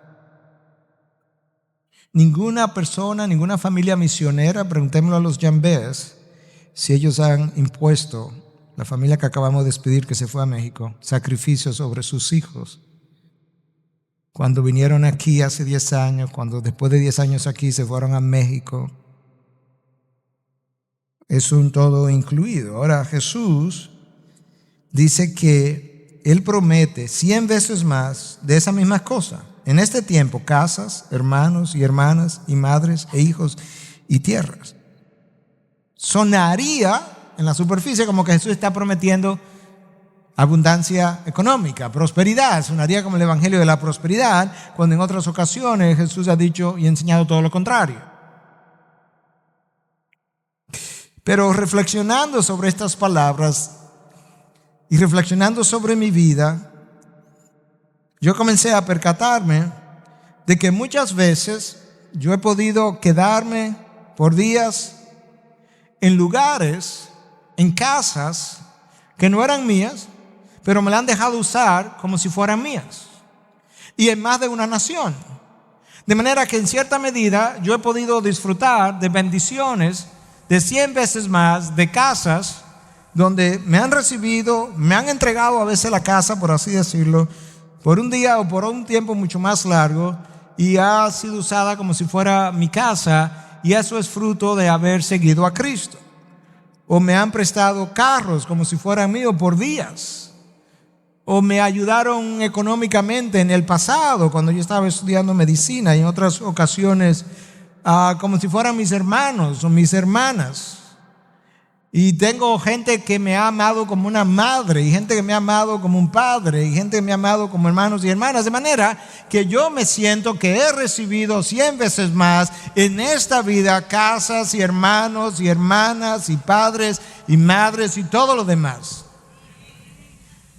Ninguna persona, ninguna familia misionera, preguntémoslo a los Jambés, si ellos han impuesto, la familia que acabamos de despedir que se fue a México, sacrificios sobre sus hijos. Cuando vinieron aquí hace 10 años, cuando después de 10 años aquí se fueron a México, es un todo incluido. Ahora Jesús dice que Él promete 100 veces más de esas mismas cosas. En este tiempo, casas, hermanos y hermanas y madres e hijos y tierras. Sonaría en la superficie como que Jesús está prometiendo abundancia económica, prosperidad. Sonaría como el evangelio de la prosperidad, cuando en otras ocasiones Jesús ha dicho y enseñado todo lo contrario. Pero reflexionando sobre estas palabras y reflexionando sobre mi vida, yo comencé a percatarme de que muchas veces yo he podido quedarme por días en lugares, en casas que no eran mías, pero me la han dejado usar como si fueran mías, y en más de una nación. De manera que en cierta medida yo he podido disfrutar de bendiciones de 100 veces más, de casas donde me han recibido, me han entregado a veces la casa, por así decirlo, por un día o por un tiempo mucho más largo, y ha sido usada como si fuera mi casa, y eso es fruto de haber seguido a Cristo. O me han prestado carros como si fueran míos por días. O me ayudaron económicamente en el pasado cuando yo estaba estudiando medicina, y en otras ocasiones como si fueran mis hermanos o mis hermanas. Y tengo gente que me ha amado como una madre, y gente que me ha amado como un padre, y gente que me ha amado como hermanos y hermanas. De manera que yo me siento que he recibido 100 veces más en esta vida, casas y hermanos y hermanas y padres y madres y todo lo demás.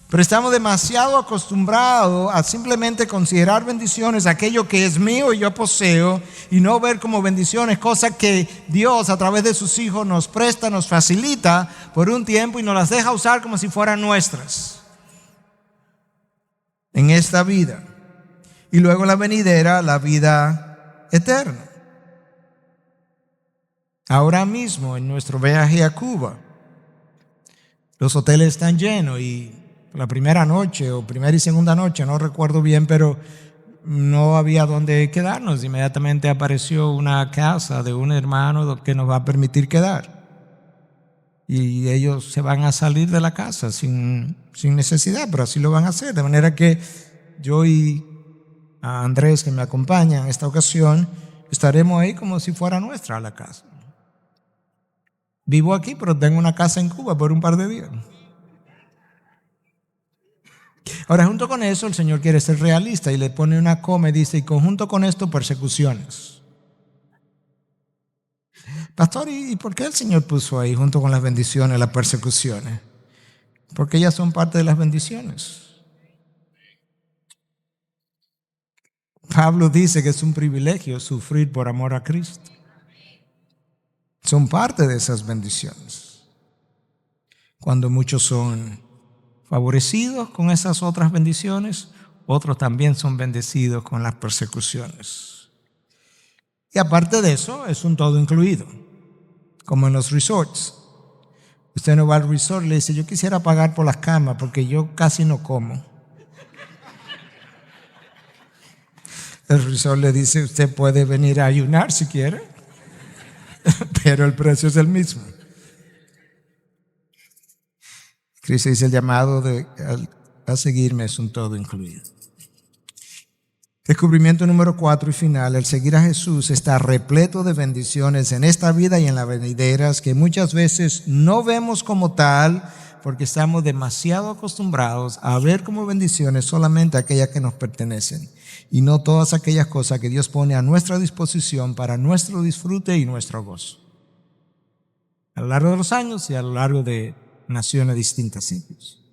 Pero estamos demasiado acostumbrados a simplemente considerar bendiciones aquello que es mío y yo poseo, y no ver como bendiciones cosas que Dios a través de sus hijos nos presta, nos facilita por un tiempo y nos las deja usar como si fueran nuestras en esta vida. Y luego la venidera, la vida eterna. Ahora mismo en nuestro viaje a Cuba, los hoteles están llenos y la primera noche o primera y segunda noche, no recuerdo bien, pero no había dónde quedarnos. Inmediatamente apareció una casa de un hermano que nos va a permitir quedar. Y ellos se van a salir de la casa sin necesidad, pero así lo van a hacer. De manera que yo y a Andrés, que me acompaña en esta ocasión, estaremos ahí como si fuera nuestra la casa. Vivo aquí, pero tengo una casa en Cuba por un par de días. Ahora, junto con eso, el Señor quiere ser realista y le pone una coma y dice, y conjunto con esto, persecuciones. Pastor, ¿y por qué el Señor puso ahí, junto con las bendiciones, las persecuciones? Porque ellas son parte de las bendiciones. Pablo dice que es un privilegio sufrir por amor a Cristo. Son parte de esas bendiciones. Cuando muchos son favorecidos con esas otras bendiciones, otros también son bendecidos con las persecuciones. Y aparte de eso, es un todo incluido, como en los resorts. Usted no va al resort y le dice, yo quisiera pagar por las camas porque yo casi no como. El resort le dice, usted puede venir a ayunar si quiere, pero el precio es el mismo. Cristo dice, el llamado a seguirme es un todo incluido. Descubrimiento número 4 y final: el seguir a Jesús está repleto de bendiciones en esta vida y en las venideras que muchas veces no vemos como tal porque estamos demasiado acostumbrados a ver como bendiciones solamente aquellas que nos pertenecen y no todas aquellas cosas que Dios pone a nuestra disposición para nuestro disfrute y nuestro gozo. A lo largo de los años y a lo largo de naciones distintas, incluso.